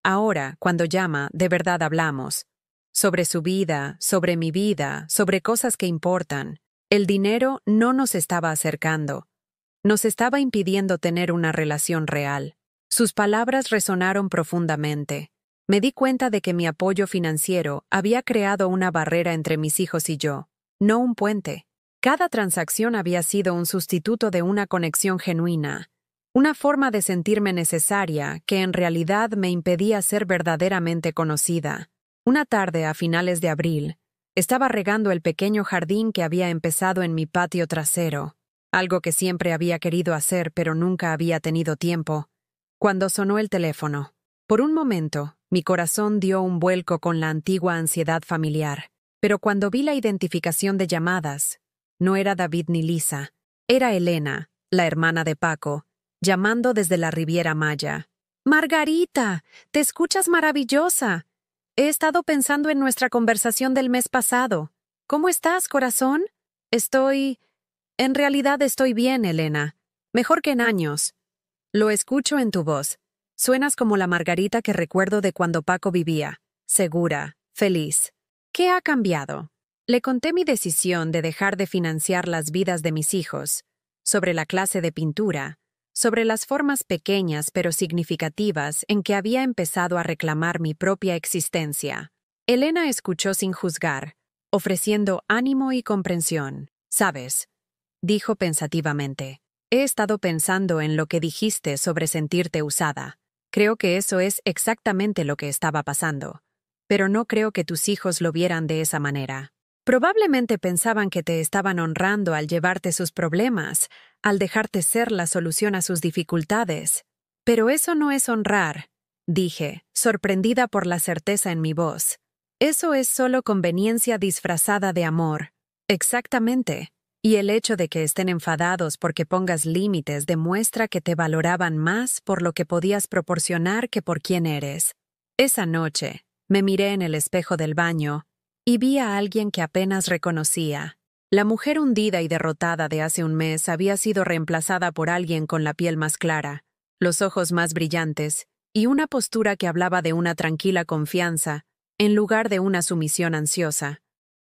Ahora, cuando llama, de verdad hablamos. Sobre su vida, sobre mi vida, sobre cosas que importan. El dinero no nos estaba acercando. Nos estaba impidiendo tener una relación real. Sus palabras resonaron profundamente. Me di cuenta de que mi apoyo financiero había creado una barrera entre mis hijos y yo, no un puente. Cada transacción había sido un sustituto de una conexión genuina, una forma de sentirme necesaria que en realidad me impedía ser verdaderamente conocida. Una tarde a finales de abril, estaba regando el pequeño jardín que había empezado en mi patio trasero, algo que siempre había querido hacer pero nunca había tenido tiempo, cuando sonó el teléfono. Por un momento, mi corazón dio un vuelco con la antigua ansiedad familiar, pero cuando vi la identificación de llamadas, no era David ni Lisa, era Elena, la hermana de Paco, llamando desde la Riviera Maya. «Margarita, te escuchas maravillosa. He estado pensando en nuestra conversación del mes pasado. ¿Cómo estás, corazón?» En realidad estoy bien, Elena. Mejor que en años. Lo escucho en tu voz. Suenas como la Margarita que recuerdo de cuando Paco vivía, segura, feliz. ¿Qué ha cambiado? Le conté mi decisión de dejar de financiar las vidas de mis hijos, sobre la clase de pintura, sobre las formas pequeñas pero significativas en que había empezado a reclamar mi propia existencia. Elena escuchó sin juzgar, ofreciendo ánimo y comprensión. «¿Sabes?», dijo pensativamente. «He estado pensando en lo que dijiste sobre sentirte usada. Creo que eso es exactamente lo que estaba pasando. Pero no creo que tus hijos lo vieran de esa manera. Probablemente pensaban que te estaban honrando al llevarte sus problemas, al dejarte ser la solución a sus dificultades. Pero eso no es honrar», dije, sorprendida por la certeza en mi voz. «Eso es solo conveniencia disfrazada de amor». «Exactamente. Y el hecho de que estén enfadados porque pongas límites demuestra que te valoraban más por lo que podías proporcionar que por quién eres». Esa noche, me miré en el espejo del baño y vi a alguien que apenas reconocía. La mujer hundida y derrotada de hace un mes había sido reemplazada por alguien con la piel más clara, los ojos más brillantes y una postura que hablaba de una tranquila confianza en lugar de una sumisión ansiosa.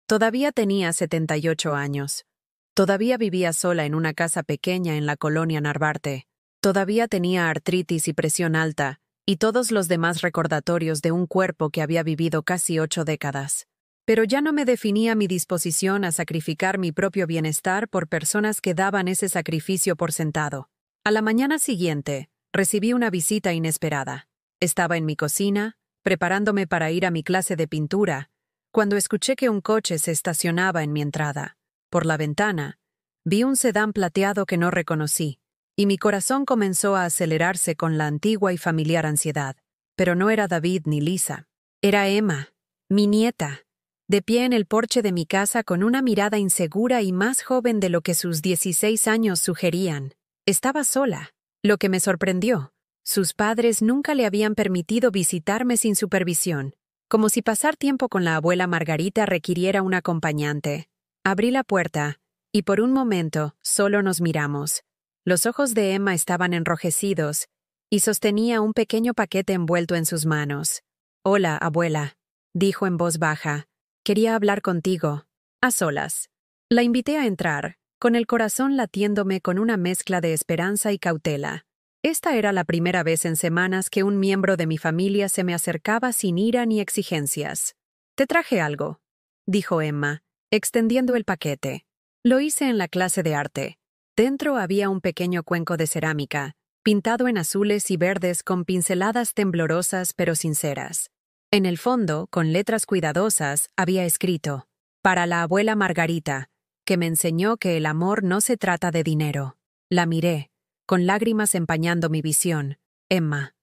Todavía tenía 78 años. Todavía vivía sola en una casa pequeña en la colonia Narvarte. Todavía tenía artritis y presión alta, y todos los demás recordatorios de un cuerpo que había vivido casi 8 décadas. Pero ya no me definía mi disposición a sacrificar mi propio bienestar por personas que daban ese sacrificio por sentado. A la mañana siguiente, recibí una visita inesperada. Estaba en mi cocina, preparándome para ir a mi clase de pintura, cuando escuché que un coche se estacionaba en mi entrada. Por la ventana, vi un sedán plateado que no reconocí, y mi corazón comenzó a acelerarse con la antigua y familiar ansiedad. Pero no era David ni Lisa. Era Emma, mi nieta, de pie en el porche de mi casa con una mirada insegura y más joven de lo que sus 16 años sugerían. Estaba sola, lo que me sorprendió. Sus padres nunca le habían permitido visitarme sin supervisión. como si pasar tiempo con la abuela Margarita requiriera un acompañante. Abrí la puerta, y por un momento solo nos miramos. Los ojos de Emma estaban enrojecidos, y sostenía un pequeño paquete envuelto en sus manos. «Hola, abuela», dijo en voz baja. «Quería hablar contigo. A solas». La invité a entrar, con el corazón latiéndome con una mezcla de esperanza y cautela. Esta era la primera vez en semanas que un miembro de mi familia se me acercaba sin ira ni exigencias. «Te traje algo», dijo Emma, extendiendo el paquete. Lo hice en la clase de arte. Dentro había un pequeño cuenco de cerámica, pintado en azules y verdes con pinceladas temblorosas pero sinceras. En el fondo, con letras cuidadosas, había escrito: «Para la abuela Margarita, que me enseñó que el amor no se trata de dinero». La miré, con lágrimas empañando mi visión. «Emma,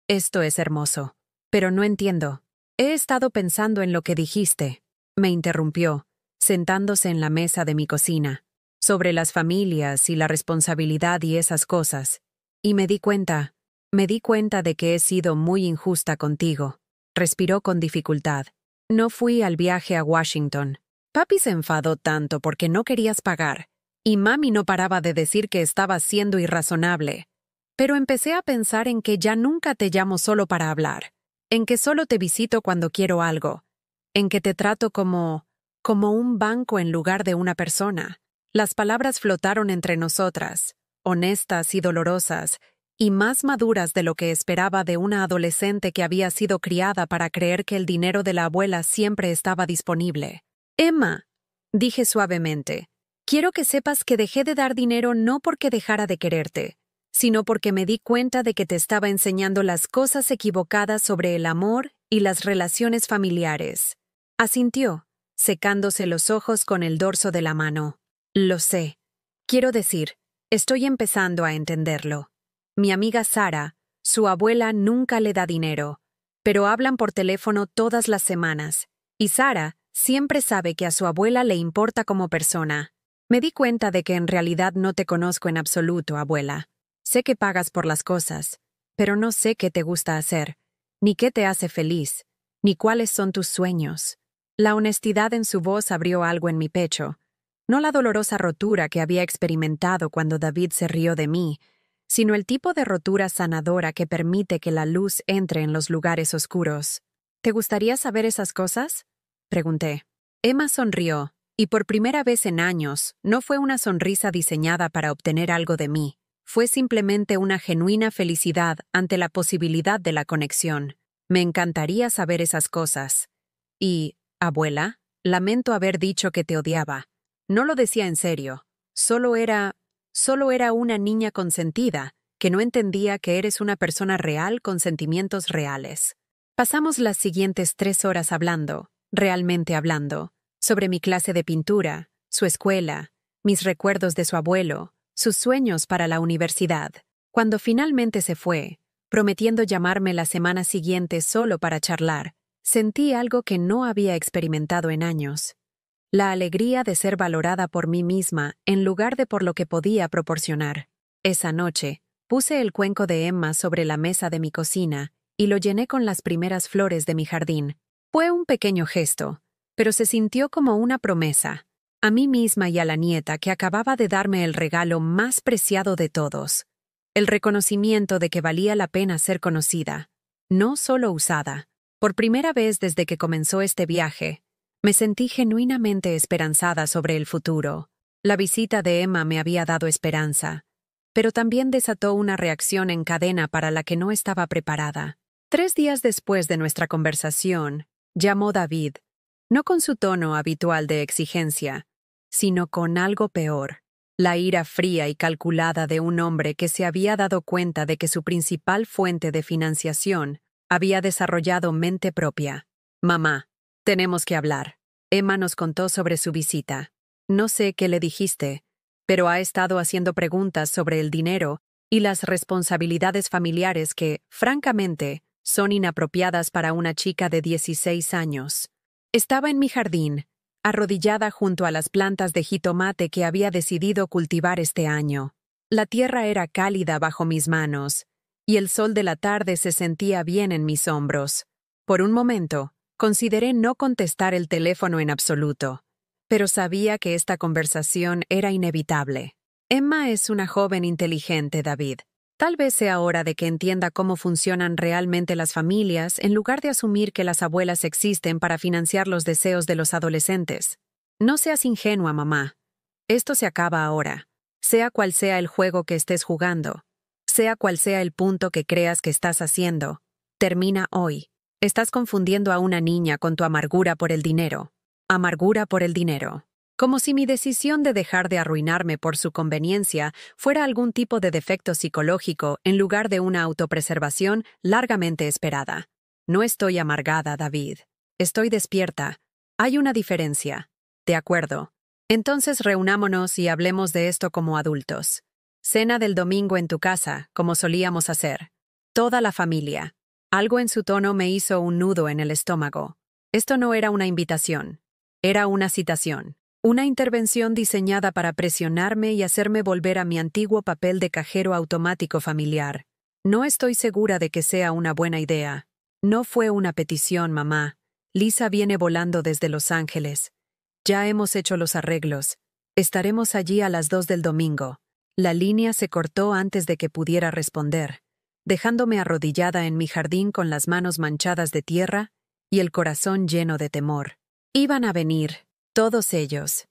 esto es hermoso. Pero no entiendo. He estado pensando en lo que dijiste», me interrumpió, sentándose en la mesa de mi cocina, «sobre las familias y la responsabilidad y esas cosas. Y me di cuenta de que he sido muy injusta contigo». Respiró con dificultad. «No fui al viaje a Washington. Papi se enfadó tanto porque no querías pagar, y mami no paraba de decir que estabas siendo irrazonable. Pero empecé a pensar en que ya nunca te llamo solo para hablar, en que solo te visito cuando quiero algo, en que te trato como un banco en lugar de una persona». Las palabras flotaron entre nosotras, honestas y dolorosas, y más maduras de lo que esperaba de una adolescente que había sido criada para creer que el dinero de la abuela siempre estaba disponible. «Emma», dije suavemente, «quiero que sepas que dejé de dar dinero no porque dejara de quererte, sino porque me di cuenta de que te estaba enseñando las cosas equivocadas sobre el amor y las relaciones familiares». Asintió, secándose los ojos con el dorso de la mano. «Lo sé. Quiero decir, estoy empezando a entenderlo. Mi amiga Sara, su abuela nunca le da dinero, pero hablan por teléfono todas las semanas, y Sara siempre sabe que a su abuela le importa como persona. Me di cuenta de que en realidad no te conozco en absoluto, abuela. Sé que pagas por las cosas, pero no sé qué te gusta hacer, ni qué te hace feliz, ni cuáles son tus sueños». La honestidad en su voz abrió algo en mi pecho. No la dolorosa rotura que había experimentado cuando David se rió de mí, sino el tipo de rotura sanadora que permite que la luz entre en los lugares oscuros. «¿Te gustaría saber esas cosas?», pregunté. Emma sonrió, y por primera vez en años, no fue una sonrisa diseñada para obtener algo de mí. Fue simplemente una genuina felicidad ante la posibilidad de la conexión. «Me encantaría saber esas cosas. Y, abuela, lamento haber dicho que te odiaba. No lo decía en serio. Solo era una niña consentida, que no entendía que eres una persona real con sentimientos reales». Pasamos las siguientes 3 horas hablando, realmente hablando, sobre mi clase de pintura, su escuela, mis recuerdos de su abuelo, sus sueños para la universidad. Cuando finalmente se fue, prometiendo llamarme la semana siguiente solo para charlar, sentí algo que no había experimentado en años. La alegría de ser valorada por mí misma en lugar de por lo que podía proporcionar. Esa noche, puse el cuenco de Emma sobre la mesa de mi cocina y lo llené con las primeras flores de mi jardín. Fue un pequeño gesto, pero se sintió como una promesa, a mí misma y a la nieta que acababa de darme el regalo más preciado de todos. El reconocimiento de que valía la pena ser conocida, no solo usada. Por primera vez desde que comenzó este viaje, me sentí genuinamente esperanzada sobre el futuro. La visita de Emma me había dado esperanza, pero también desató una reacción en cadena para la que no estaba preparada. 3 días después de nuestra conversación, llamó David, no con su tono habitual de exigencia, sino con algo peor, la ira fría y calculada de un hombre que se había dado cuenta de que su principal fuente de financiación había desarrollado mente propia. «Mamá, tenemos que hablar». Emma nos contó sobre su visita. «No sé qué le dijiste, pero ha estado haciendo preguntas sobre el dinero y las responsabilidades familiares que, francamente, son inapropiadas para una chica de 16 años. Estaba en mi jardín, arrodillada junto a las plantas de jitomate que había decidido cultivar este año. La tierra era cálida bajo mis manos, y el sol de la tarde se sentía bien en mis hombros. Por un momento, Consideré no contestar el teléfono en absoluto, pero sabía que esta conversación era inevitable. Emma es una joven inteligente, David. Tal vez sea hora de que entienda cómo funcionan realmente las familias en lugar de asumir que las abuelas existen para financiar los deseos de los adolescentes. No seas ingenua, mamá. Esto se acaba ahora. Sea cual sea el juego que estés jugando, sea cual sea el punto que creas que estás haciendo, termina hoy. Estás confundiendo a una niña con tu amargura por el dinero. Amargura por el dinero. Como si mi decisión de dejar de arruinarme por su conveniencia fuera algún tipo de defecto psicológico en lugar de una autopreservación largamente esperada. No estoy amargada, David. Estoy despierta. Hay una diferencia. De acuerdo. Entonces reunámonos y hablemos de esto como adultos. Cena del domingo en tu casa, como solíamos hacer. Toda la familia. Algo en su tono me hizo un nudo en el estómago. Esto no era una invitación. Era una citación. Una intervención diseñada para presionarme y hacerme volver a mi antiguo papel de cajero automático familiar. No estoy segura de que sea una buena idea. No fue una petición, mamá. Lisa viene volando desde Los Ángeles. Ya hemos hecho los arreglos. Estaremos allí a las 2 del domingo. La línea se cortó antes de que pudiera responder, dejándome arrodillada en mi jardín con las manos manchadas de tierra y el corazón lleno de temor. Iban a venir, todos ellos,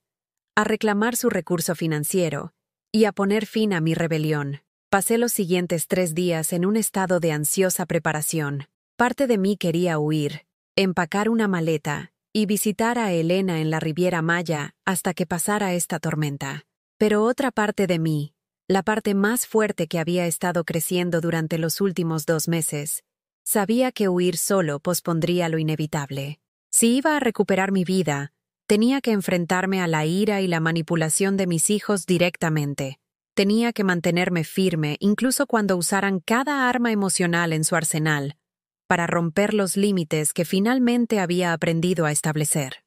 a reclamar su recurso financiero y a poner fin a mi rebelión. Pasé los siguientes 3 días en un estado de ansiosa preparación. Parte de mí quería huir, empacar una maleta y visitar a Elena en la Riviera Maya hasta que pasara esta tormenta. Pero otra parte de mí, la parte más fuerte que había estado creciendo durante los últimos 2 meses, sabía que huir solo pospondría lo inevitable. Si iba a recuperar mi vida, tenía que enfrentarme a la ira y la manipulación de mis hijos directamente. Tenía que mantenerme firme incluso cuando usaran cada arma emocional en su arsenal, para romper los límites que finalmente había aprendido a establecer.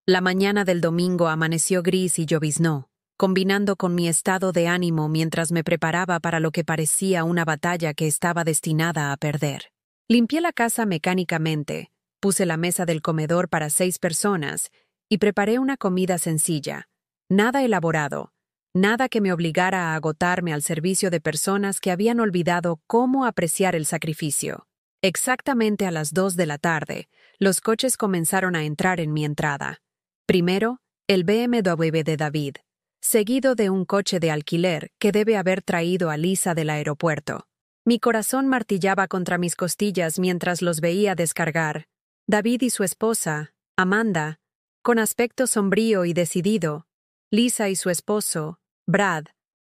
La mañana del domingo amaneció gris y lloviznó, combinando con mi estado de ánimo mientras me preparaba para lo que parecía una batalla que estaba destinada a perder. Limpié la casa mecánicamente, puse la mesa del comedor para 6 personas y preparé una comida sencilla, nada elaborado, nada que me obligara a agotarme al servicio de personas que habían olvidado cómo apreciar el sacrificio. Exactamente a las 2 de la tarde, los coches comenzaron a entrar en mi entrada. Primero, el BMW de David, seguido de un coche de alquiler que debe haber traído a Lisa del aeropuerto. Mi corazón martillaba contra mis costillas mientras los veía descargar. David y su esposa, Amanda, con aspecto sombrío y decidido. Lisa y su esposo, Brad,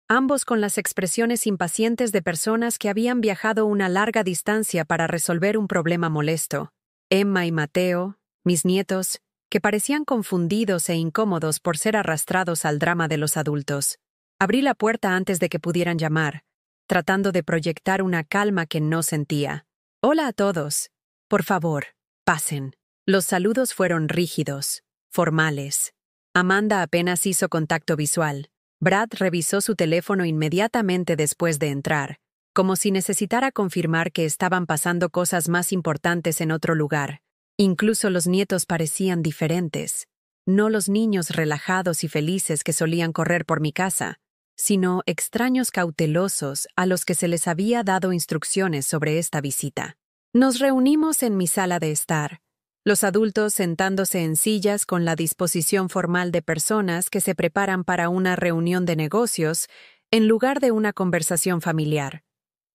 ambos con las expresiones impacientes de personas que habían viajado una larga distancia para resolver un problema molesto. Emma y Mateo, mis nietos, que parecían confundidos e incómodos por ser arrastrados al drama de los adultos. Abrí la puerta antes de que pudieran llamar, tratando de proyectar una calma que no sentía. «Hola a todos. Por favor, pasen». Los saludos fueron rígidos, formales. Amanda apenas hizo contacto visual. Brad revisó su teléfono inmediatamente después de entrar, como si necesitara confirmar que estaban pasando cosas más importantes en otro lugar. Incluso los nietos parecían diferentes. No los niños relajados y felices que solían correr por mi casa, sino extraños cautelosos a los que se les había dado instrucciones sobre esta visita. Nos reunimos en mi sala de estar, los adultos sentándose en sillas con la disposición formal de personas que se preparan para una reunión de negocios en lugar de una conversación familiar.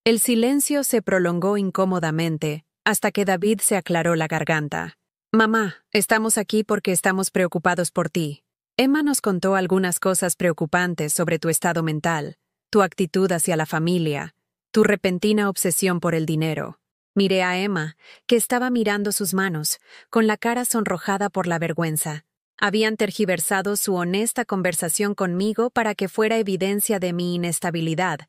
El silencio se prolongó incómodamente hasta que David se aclaró la garganta. «Mamá, estamos aquí porque estamos preocupados por ti. Emma nos contó algunas cosas preocupantes sobre tu estado mental, tu actitud hacia la familia, tu repentina obsesión por el dinero». Miré a Emma, que estaba mirando sus manos, con la cara sonrojada por la vergüenza. Habían tergiversado su honesta conversación conmigo para que fuera evidencia de mi inestabilidad,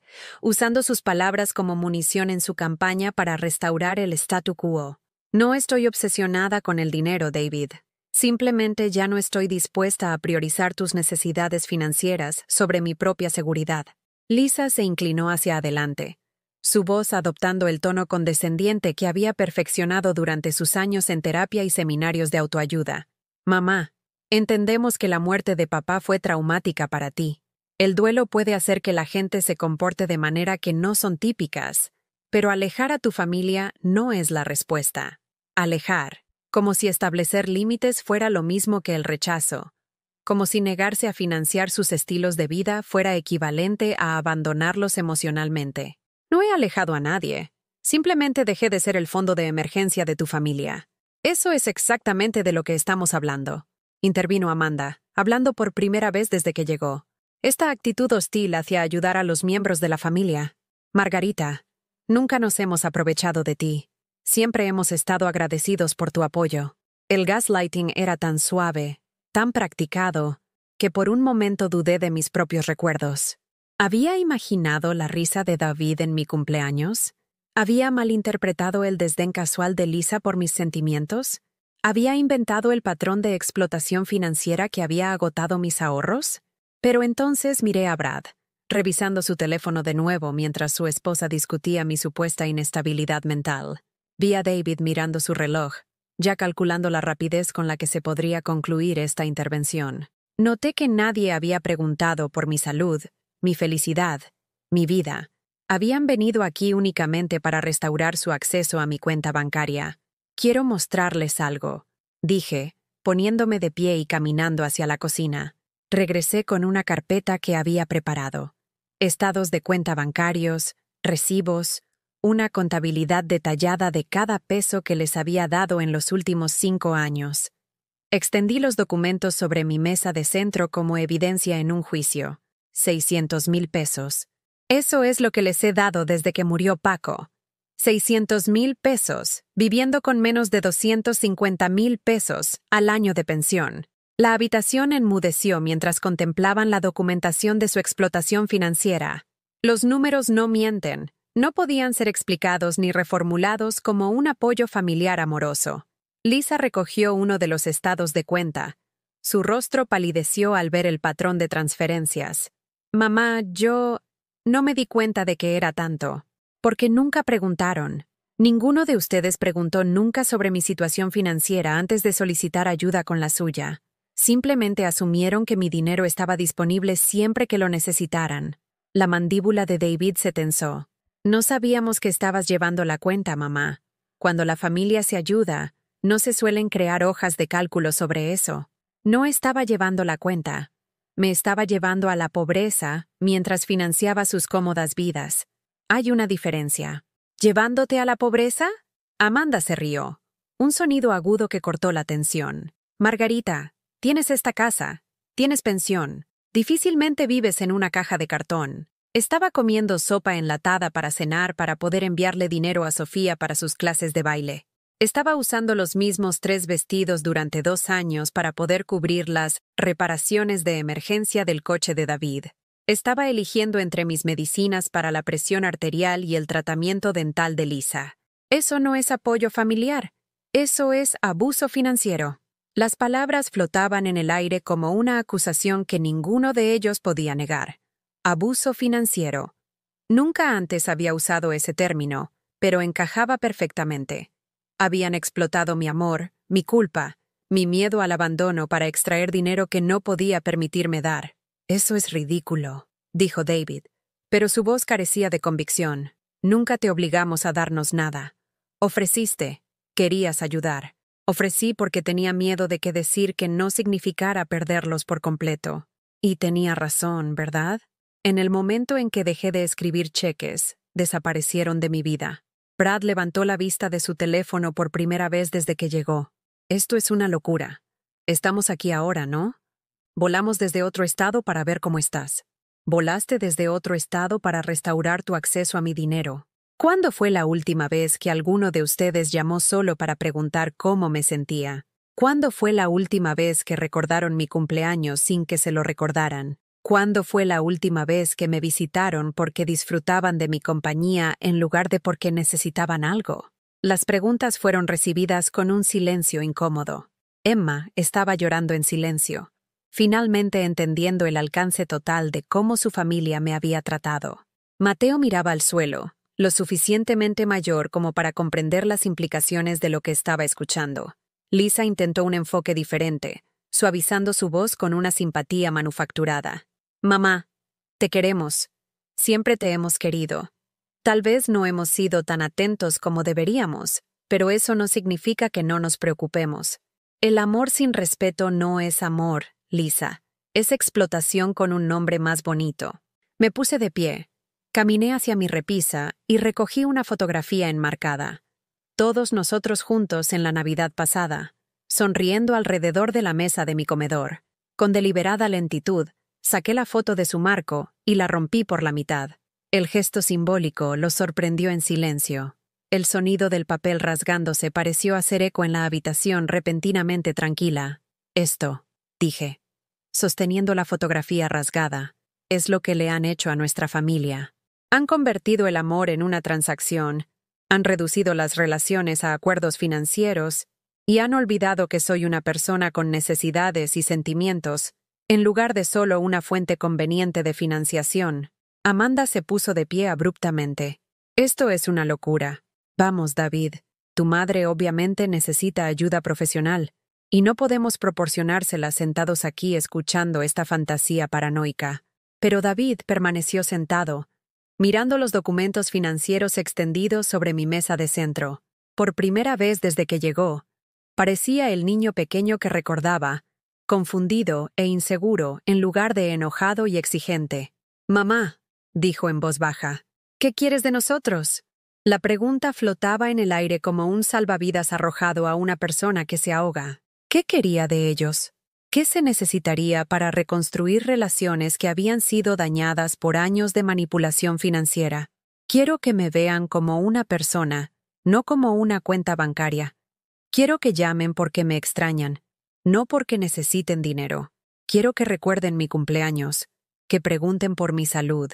usando sus palabras como munición en su campaña para restaurar el statu quo. No estoy obsesionada con el dinero, David. Simplemente ya no estoy dispuesta a priorizar tus necesidades financieras sobre mi propia seguridad. Lisa se inclinó hacia adelante. su voz adoptando el tono condescendiente que había perfeccionado durante sus años en terapia y seminarios de autoayuda. Mamá, entendemos que la muerte de papá fue traumática para ti. El duelo puede hacer que la gente se comporte de manera que no son típicas, pero alejar a tu familia no es la respuesta. Alejar, como si establecer límites fuera lo mismo que el rechazo, como si negarse a financiar sus estilos de vida fuera equivalente a abandonarlos emocionalmente. No he alejado a nadie, simplemente dejé de ser el fondo de emergencia de tu familia. Eso es exactamente de lo que estamos hablando, intervino Amanda, hablando por primera vez desde que llegó. Esta actitud hostil hacia ayudar a los miembros de la familia. Margarita, nunca nos hemos aprovechado de ti. Siempre hemos estado agradecidos por tu apoyo. El gaslighting era tan suave, tan practicado, que por un momento dudé de mis propios recuerdos. ¿Había imaginado la risa de David en mi cumpleaños? ¿Había malinterpretado el desdén casual de Lisa por mis sentimientos? ¿Había inventado el patrón de explotación financiera que había agotado mis ahorros? Pero entonces miré a Brad, revisando su teléfono de nuevo mientras su esposa discutía mi supuesta inestabilidad mental. Vi a David mirando su reloj, ya calculando la rapidez con la que se podría concluir esta intervención. Noté que nadie había preguntado por mi salud, mi felicidad, mi vida. Habían venido aquí únicamente para restaurar su acceso a mi cuenta bancaria. Quiero mostrarles algo, dije, poniéndome de pie y caminando hacia la cocina. Regresé con una carpeta que había preparado. Estados de cuenta bancarios, recibos, una contabilidad detallada de cada peso que les había dado en los últimos 5 años. Extendí los documentos sobre mi mesa de centro como evidencia en un juicio. 600,000 pesos. Eso es lo que les he dado desde que murió Paco. 600,000 pesos, viviendo con menos de 250,000 pesos al año de pensión. La habitación enmudeció mientras contemplaban la documentación de su explotación financiera. Los números no mienten. No podían ser explicados ni reformulados como un apoyo familiar amoroso. Lisa recogió uno de los estados de cuenta. Su rostro palideció al ver el patrón de transferencias. Mamá, yo no me di cuenta de que era tanto. Porque nunca preguntaron. Ninguno de ustedes preguntó nunca sobre mi situación financiera antes de solicitar ayuda con la suya. Simplemente asumieron que mi dinero estaba disponible siempre que lo necesitaran. La mandíbula de David se tensó. No sabíamos que estabas llevando la cuenta, mamá. Cuando la familia se ayuda, no se suelen crear hojas de cálculo sobre eso. No estaba llevando la cuenta. Me estaba llevando a la pobreza mientras financiaba sus cómodas vidas. Hay una diferencia. ¿Llevándote a la pobreza? Amanda se rió. Un sonido agudo que cortó la tensión. Margarita, tienes esta casa. Tienes pensión. Difícilmente vives en una caja de cartón. Estaba comiendo sopa enlatada para cenar para poder enviarle dinero a Sofía para sus clases de baile. Estaba usando los mismos 3 vestidos durante 2 años para poder cubrir las reparaciones de emergencia del coche de David. Estaba eligiendo entre mis medicinas para la presión arterial y el tratamiento dental de Lisa. Eso no es apoyo familiar. Eso es abuso financiero. Las palabras flotaban en el aire como una acusación que ninguno de ellos podía negar. Abuso financiero. Nunca antes había usado ese término, pero encajaba perfectamente. Habían explotado mi amor, mi culpa, mi miedo al abandono para extraer dinero que no podía permitirme dar. Eso es ridículo, dijo David, pero su voz carecía de convicción. Nunca te obligamos a darnos nada. Ofreciste, querías ayudar. Ofrecí porque tenía miedo de que decir que no significara perderlos por completo. Y tenía razón, ¿verdad? En el momento en que dejé de escribir cheques, desaparecieron de mi vida. Brad levantó la vista de su teléfono por primera vez desde que llegó. Esto es una locura. Estamos aquí ahora, ¿no? Volamos desde otro estado para ver cómo estás. Volaste desde otro estado para restaurar tu acceso a mi dinero. ¿Cuándo fue la última vez que alguno de ustedes llamó solo para preguntar cómo me sentía? ¿Cuándo fue la última vez que recordaron mi cumpleaños sin que se lo recordaran? ¿Cuándo fue la última vez que me visitaron porque disfrutaban de mi compañía en lugar de porque necesitaban algo? Las preguntas fueron recibidas con un silencio incómodo. Emma estaba llorando en silencio, finalmente entendiendo el alcance total de cómo su familia me había tratado. Mateo miraba al suelo, lo suficientemente mayor como para comprender las implicaciones de lo que estaba escuchando. Lisa intentó un enfoque diferente, suavizando su voz con una simpatía manufacturada. Mamá, te queremos. Siempre te hemos querido. Tal vez no hemos sido tan atentos como deberíamos, pero eso no significa que no nos preocupemos. El amor sin respeto no es amor, Lisa. Es explotación con un nombre más bonito. Me puse de pie, caminé hacia mi repisa y recogí una fotografía enmarcada. Todos nosotros juntos en la Navidad pasada, sonriendo alrededor de la mesa de mi comedor. Con deliberada lentitud, saqué la foto de su marco y la rompí por la mitad. El gesto simbólico los sorprendió en silencio. El sonido del papel rasgándose pareció hacer eco en la habitación repentinamente tranquila. Esto, dije, sosteniendo la fotografía rasgada, es lo que le han hecho a nuestra familia. Han convertido el amor en una transacción, han reducido las relaciones a acuerdos financieros y han olvidado que soy una persona con necesidades y sentimientos, en lugar de solo una fuente conveniente de financiación. Amanda se puso de pie abruptamente. Esto es una locura. Vamos, David, tu madre obviamente necesita ayuda profesional, y no podemos proporcionársela sentados aquí escuchando esta fantasía paranoica. Pero David permaneció sentado, mirando los documentos financieros extendidos sobre mi mesa de centro. Por primera vez desde que llegó, parecía el niño pequeño que recordaba, confundido e inseguro en lugar de enojado y exigente. «Mamá», dijo en voz baja, «¿qué quieres de nosotros?» La pregunta flotaba en el aire como un salvavidas arrojado a una persona que se ahoga. ¿Qué quería de ellos? ¿Qué se necesitaría para reconstruir relaciones que habían sido dañadas por años de manipulación financiera? Quiero que me vean como una persona, no como una cuenta bancaria. Quiero que llamen porque me extrañan, no porque necesiten dinero. Quiero que recuerden mi cumpleaños, que pregunten por mi salud,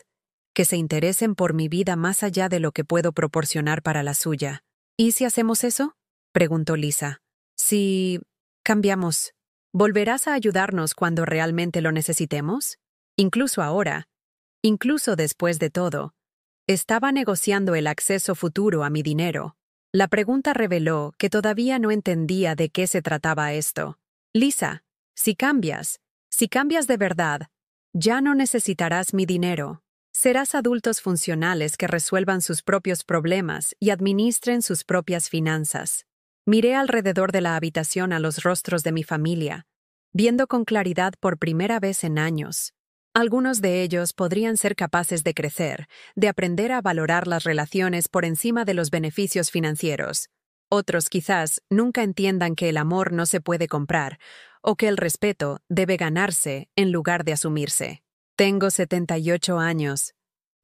que se interesen por mi vida más allá de lo que puedo proporcionar para la suya. ¿Y si hacemos eso?, preguntó Lisa. Si cambiamos, ¿volverás a ayudarnos cuando realmente lo necesitemos? Incluso ahora, incluso después de todo, estaba negociando el acceso futuro a mi dinero. La pregunta reveló que todavía no entendía de qué se trataba esto. Lisa, si cambias de verdad, ya no necesitarás mi dinero. Serás adultos funcionales que resuelvan sus propios problemas y administren sus propias finanzas. Miré alrededor de la habitación a los rostros de mi familia, viendo con claridad por primera vez en años. Algunos de ellos podrían ser capaces de crecer, de aprender a valorar las relaciones por encima de los beneficios financieros. Otros quizás nunca entiendan que el amor no se puede comprar, o que el respeto debe ganarse en lugar de asumirse. Tengo 78 años,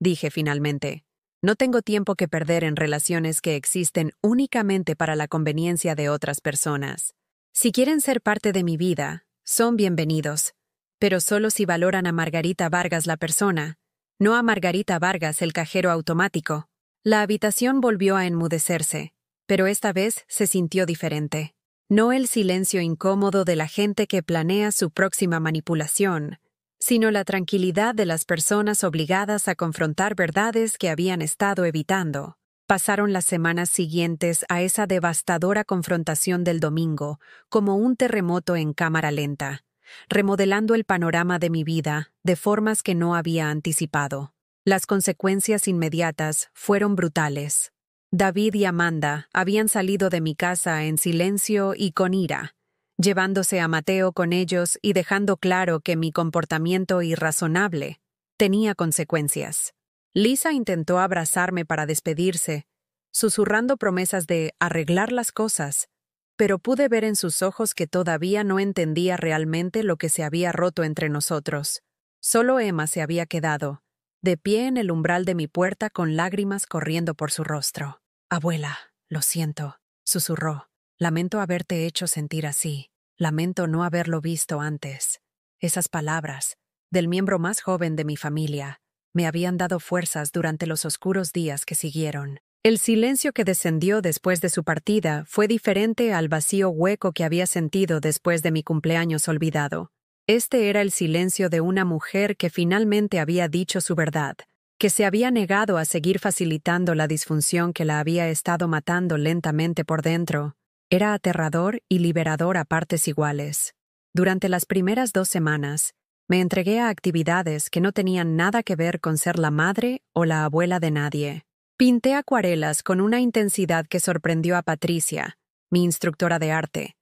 dije finalmente. No tengo tiempo que perder en relaciones que existen únicamente para la conveniencia de otras personas. Si quieren ser parte de mi vida, son bienvenidos, pero solo si valoran a Margarita Vargas la persona, no a Margarita Vargas el cajero automático. La habitación volvió a enmudecerse, pero esta vez se sintió diferente. No el silencio incómodo de la gente que planea su próxima manipulación, sino la tranquilidad de las personas obligadas a confrontar verdades que habían estado evitando. Pasaron las semanas siguientes a esa devastadora confrontación del domingo, como un terremoto en cámara lenta, remodelando el panorama de mi vida de formas que no había anticipado. Las consecuencias inmediatas fueron brutales. David y Amanda habían salido de mi casa en silencio y con ira, llevándose a Mateo con ellos y dejando claro que mi comportamiento irrazonable tenía consecuencias. Lisa intentó abrazarme para despedirse, susurrando promesas de arreglar las cosas, pero pude ver en sus ojos que todavía no entendía realmente lo que se había roto entre nosotros. Solo Emma se había quedado, de pie en el umbral de mi puerta con lágrimas corriendo por su rostro. «Abuela, lo siento», susurró. «Lamento haberte hecho sentir así. Lamento no haberlo visto antes». Esas palabras, del miembro más joven de mi familia, me habían dado fuerzas durante los oscuros días que siguieron. El silencio que descendió después de su partida fue diferente al vacío hueco que había sentido después de mi cumpleaños olvidado. Este era el silencio de una mujer que finalmente había dicho su verdad, que se había negado a seguir facilitando la disfunción que la había estado matando lentamente por dentro. Era aterrador y liberador a partes iguales. Durante las primeras 2 semanas, me entregué a actividades que no tenían nada que ver con ser la madre o la abuela de nadie. Pinté acuarelas con una intensidad que sorprendió a Patricia, mi instructora de arte,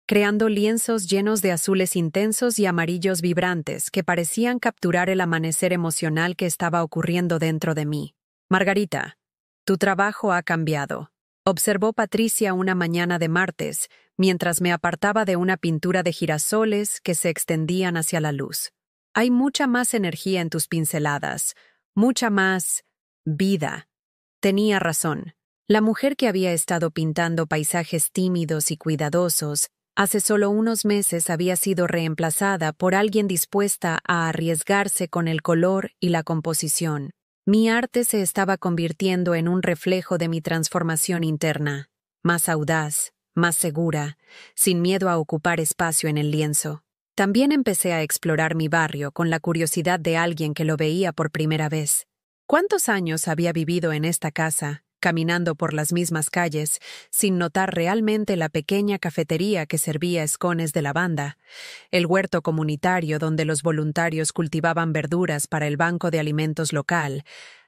creando lienzos llenos de azules intensos y amarillos vibrantes que parecían capturar el amanecer emocional que estaba ocurriendo dentro de mí. Margarita, tu trabajo ha cambiado, observó Patricia una mañana de martes, mientras me apartaba de una pintura de girasoles que se extendían hacia la luz. Hay mucha más energía en tus pinceladas, mucha más vida. Tenía razón. La mujer que había estado pintando paisajes tímidos y cuidadosos, hace solo unos meses había sido reemplazada por alguien dispuesta a arriesgarse con el color y la composición. Mi arte se estaba convirtiendo en un reflejo de mi transformación interna, más audaz, más segura, sin miedo a ocupar espacio en el lienzo. También empecé a explorar mi barrio con la curiosidad de alguien que lo veía por primera vez. ¿Cuántos años había vivido en esta casa, caminando por las mismas calles, sin notar realmente la pequeña cafetería que servía escones de lavanda, el huerto comunitario donde los voluntarios cultivaban verduras para el banco de alimentos local,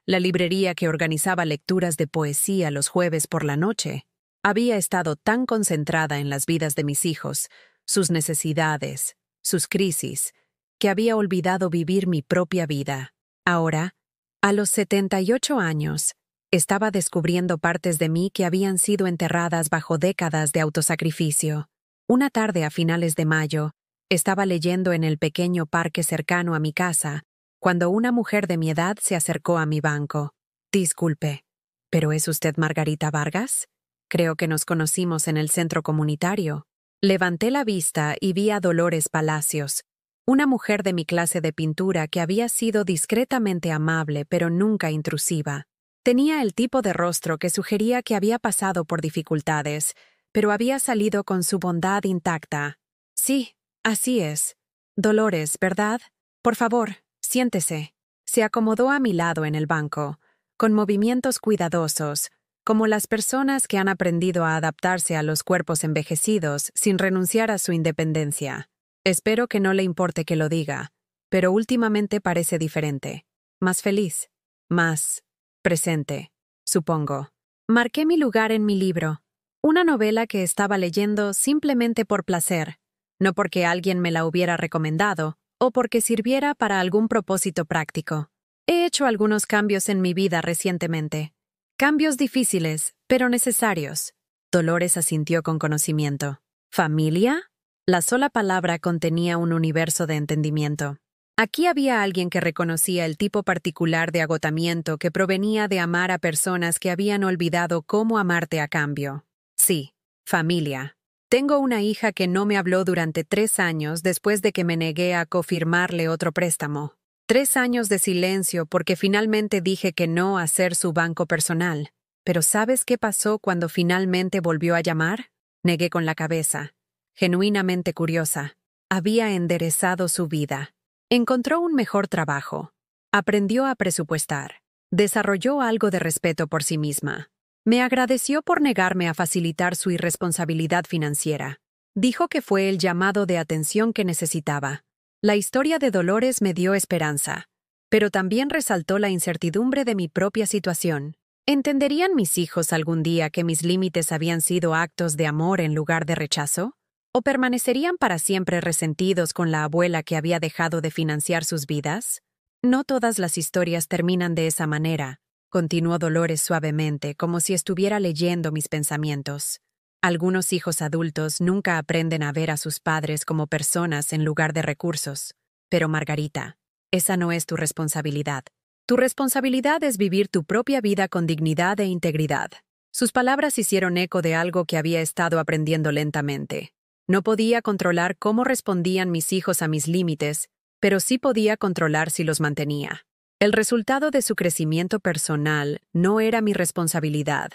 la librería que organizaba lecturas de poesía los jueves por la noche? Había estado tan concentrada en las vidas de mis hijos, sus necesidades, sus crisis, que había olvidado vivir mi propia vida. Ahora, a los 78 años, estaba descubriendo partes de mí que habían sido enterradas bajo décadas de autosacrificio. Una tarde a finales de mayo, estaba leyendo en el pequeño parque cercano a mi casa, cuando una mujer de mi edad se acercó a mi banco. Disculpe, ¿pero es usted Margarita Vargas? Creo que nos conocimos en el centro comunitario. Levanté la vista y vi a Dolores Palacios, una mujer de mi clase de pintura que había sido discretamente amable pero nunca intrusiva. Tenía el tipo de rostro que sugería que había pasado por dificultades, pero había salido con su bondad intacta. Sí, así es. Dolores, ¿verdad? Por favor, siéntese. Se acomodó a mi lado en el banco, con movimientos cuidadosos, como las personas que han aprendido a adaptarse a los cuerpos envejecidos sin renunciar a su independencia. Espero que no le importe que lo diga, pero últimamente parece diferente. Más feliz. Más presente, supongo. Marqué mi lugar en mi libro, una novela que estaba leyendo simplemente por placer, no porque alguien me la hubiera recomendado o porque sirviera para algún propósito práctico. He hecho algunos cambios en mi vida recientemente. Cambios difíciles, pero necesarios. Dolores asintió con conocimiento. ¿Familia? La sola palabra contenía un universo de entendimiento. Aquí había alguien que reconocía el tipo particular de agotamiento que provenía de amar a personas que habían olvidado cómo amarte a cambio. Sí, familia. Tengo una hija que no me habló durante 3 años después de que me negué a confirmarle otro préstamo. 3 años de silencio porque finalmente dije que no a ser su banco personal. Pero ¿sabes qué pasó cuando finalmente volvió a llamar? Negué con la cabeza. Genuinamente curiosa. Había enderezado su vida. Encontró un mejor trabajo. Aprendió a presupuestar. Desarrolló algo de respeto por sí misma. Me agradeció por negarme a facilitar su irresponsabilidad financiera. Dijo que fue el llamado de atención que necesitaba. La historia de Dolores me dio esperanza, pero también resaltó la incertidumbre de mi propia situación. ¿Entenderían mis hijos algún día que mis límites habían sido actos de amor en lugar de rechazo? ¿O permanecerían para siempre resentidos con la abuela que había dejado de financiar sus vidas? No todas las historias terminan de esa manera, continuó Dolores suavemente, como si estuviera leyendo mis pensamientos. Algunos hijos adultos nunca aprenden a ver a sus padres como personas en lugar de recursos. Pero Margarita, esa no es tu responsabilidad. Tu responsabilidad es vivir tu propia vida con dignidad e integridad. Sus palabras hicieron eco de algo que había estado aprendiendo lentamente. No podía controlar cómo respondían mis hijos a mis límites, pero sí podía controlar si los mantenía. El resultado de su crecimiento personal no era mi responsabilidad.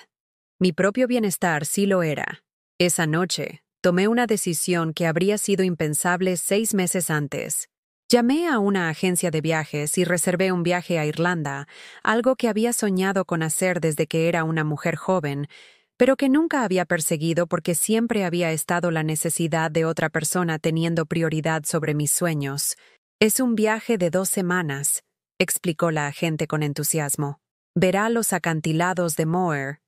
Mi propio bienestar sí lo era. Esa noche, tomé una decisión que habría sido impensable 6 meses antes. Llamé a una agencia de viajes y reservé un viaje a Irlanda, algo que había soñado con hacer desde que era una mujer joven, pero que nunca había perseguido porque siempre había estado la necesidad de otra persona teniendo prioridad sobre mis sueños. Es un viaje de 2 semanas, explicó la agente con entusiasmo. Verá los acantilados de Moher,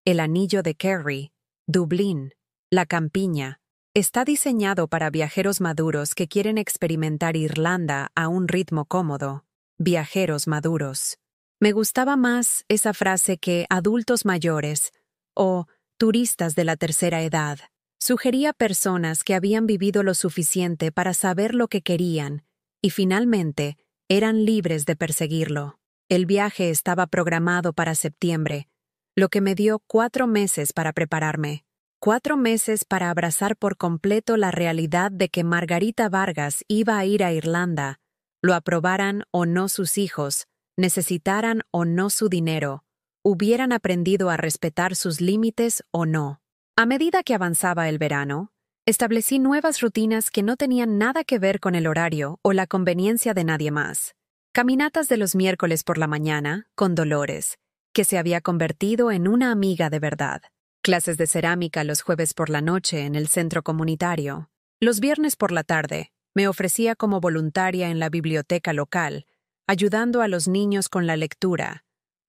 el anillo de Kerry, Dublín, la campiña. Está diseñado para viajeros maduros que quieren experimentar Irlanda a un ritmo cómodo. Viajeros maduros. Me gustaba más esa frase que adultos mayores o turistas de la tercera edad. Sugería personas que habían vivido lo suficiente para saber lo que querían y finalmente eran libres de perseguirlo. El viaje estaba programado para septiembre, lo que me dio 4 meses para prepararme. 4 meses para abrazar por completo la realidad de que Margarita Vargas iba a ir a Irlanda, lo aprobaran o no sus hijos, necesitaran o no su dinero, hubieran aprendido a respetar sus límites o no. A medida que avanzaba el verano, establecí nuevas rutinas que no tenían nada que ver con el horario o la conveniencia de nadie más. Caminatas de los miércoles por la mañana, con Dolores, que se había convertido en una amiga de verdad. Clases de cerámica los jueves por la noche en el centro comunitario. Los viernes por la tarde, me ofrecía como voluntaria en la biblioteca local, ayudando a los niños con la lectura,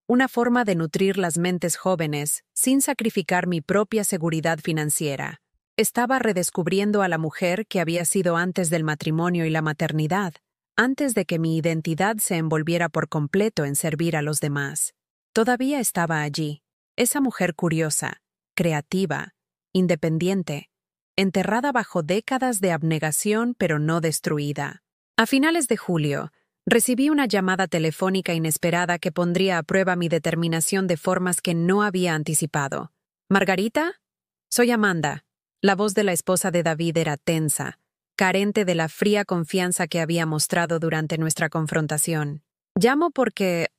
una forma de nutrir las mentes jóvenes sin sacrificar mi propia seguridad financiera. Estaba redescubriendo a la mujer que había sido antes del matrimonio y la maternidad, antes de que mi identidad se envolviera por completo en servir a los demás. Todavía estaba allí, esa mujer curiosa, creativa, independiente, enterrada bajo décadas de abnegación pero no destruida. A finales de julio, recibí una llamada telefónica inesperada que pondría a prueba mi determinación de formas que no había anticipado. ¿Margarita? Soy Amanda. La voz de la esposa de David era tensa, carente de la fría confianza que había mostrado durante nuestra confrontación. Llamo porque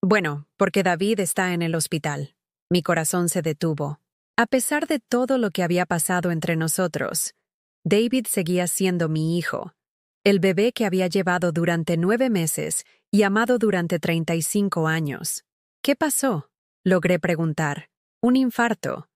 David está en el hospital. Mi corazón se detuvo. A pesar de todo lo que había pasado entre nosotros, David seguía siendo mi hijo, el bebé que había llevado durante 9 meses y amado durante 35 años. ¿Qué pasó? Logré preguntar. Un infarto.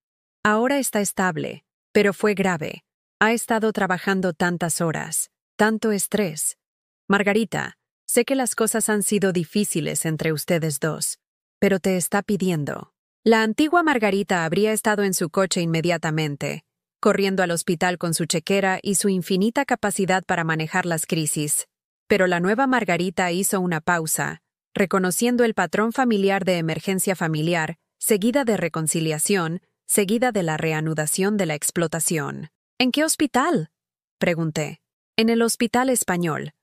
Ahora está estable, pero fue grave. Ha estado trabajando tantas horas, tanto estrés. Margarita, sé que las cosas han sido difíciles entre ustedes dos, pero te está pidiendo. La antigua Margarita habría estado en su coche inmediatamente, corriendo al hospital con su chequera y su infinita capacidad para manejar las crisis. Pero la nueva Margarita hizo una pausa, reconociendo el patrón familiar de emergencia familiar, seguida de reconciliación, seguida de la reanudación de la explotación. ¿En qué hospital?, pregunté. En el Hospital Español.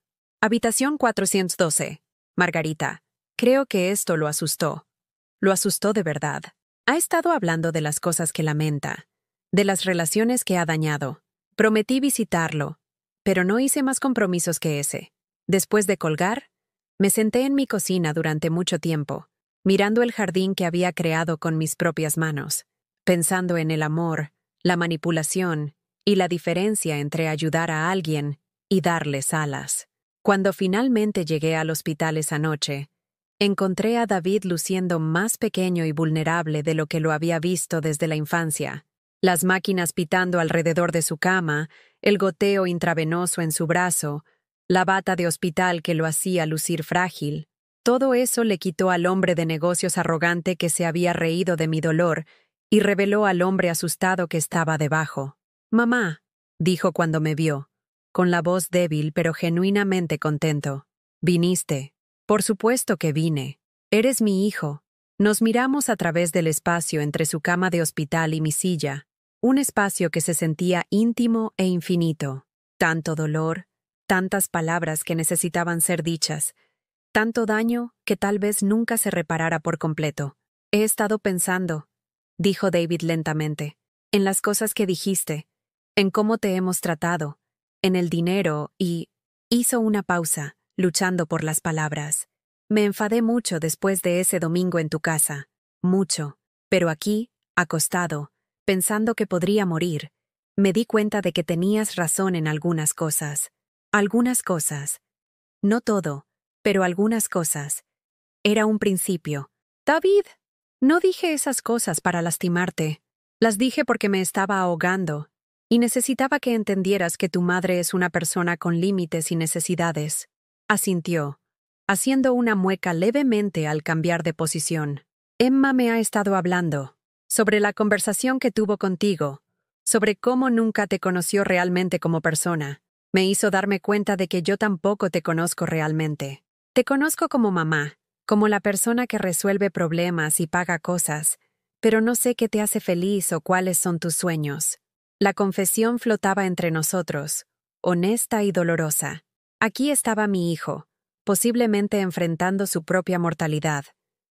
Habitación 412. Margarita, creo que esto lo asustó. Lo asustó de verdad. Ha estado hablando de las cosas que lamenta, de las relaciones que ha dañado. Prometí visitarlo, pero no hice más compromisos que ese. Después de colgar, me senté en mi cocina durante mucho tiempo, mirando el jardín que había creado con mis propias manos, pensando en el amor, la manipulación y la diferencia entre ayudar a alguien y darles alas. Cuando finalmente llegué al hospital esa noche, encontré a David luciendo más pequeño y vulnerable de lo que lo había visto desde la infancia. Las máquinas pitando alrededor de su cama, el goteo intravenoso en su brazo, la bata de hospital que lo hacía lucir frágil. Todo eso le quitó al hombre de negocios arrogante que se había reído de mi dolor y reveló al hombre asustado que estaba debajo. «Mamá», dijo cuando me vio, con la voz débil pero genuinamente contento. «Viniste». Por supuesto que vine. Eres mi hijo. Nos miramos a través del espacio entre su cama de hospital y mi silla, un espacio que se sentía íntimo e infinito. Tanto dolor, tantas palabras que necesitaban ser dichas, tanto daño que tal vez nunca se reparara por completo. He estado pensando, dijo David lentamente, en las cosas que dijiste, en cómo te hemos tratado, en el dinero y... Hizo una pausa, luchando por las palabras. Me enfadé mucho después de ese domingo en tu casa. Mucho. Pero aquí, acostado, pensando que podría morir, me di cuenta de que tenías razón en algunas cosas. Algunas cosas. No todo, pero algunas cosas. Era un principio. David, no dije esas cosas para lastimarte. Las dije porque me estaba ahogando y necesitaba que entendieras que tu madre es una persona con límites y necesidades. Asintió, haciendo una mueca levemente al cambiar de posición. Emma me ha estado hablando sobre la conversación que tuvo contigo, sobre cómo nunca te conoció realmente como persona. Me hizo darme cuenta de que yo tampoco te conozco realmente. Te conozco como mamá, como la persona que resuelve problemas y paga cosas, pero no sé qué te hace feliz o cuáles son tus sueños. La confesión flotaba entre nosotros, honesta y dolorosa. Aquí estaba mi hijo, posiblemente enfrentando su propia mortalidad,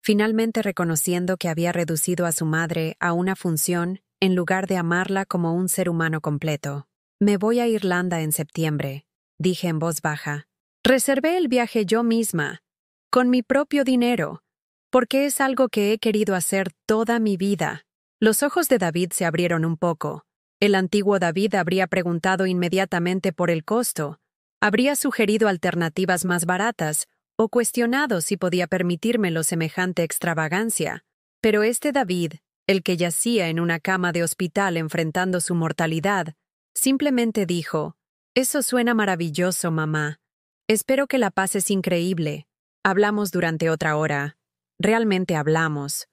finalmente reconociendo que había reducido a su madre a una función en lugar de amarla como un ser humano completo. Me voy a Irlanda en septiembre, dije en voz baja. Reservé el viaje yo misma, con mi propio dinero, porque es algo que he querido hacer toda mi vida. Los ojos de David se abrieron un poco. El antiguo David habría preguntado inmediatamente por el costo, habría sugerido alternativas más baratas o cuestionado si podía permitírmelo semejante extravagancia. Pero este David, el que yacía en una cama de hospital enfrentando su mortalidad, simplemente dijo: «Eso suena maravilloso, mamá. Espero que la pases increíble». Hablamos durante otra hora. Realmente hablamos.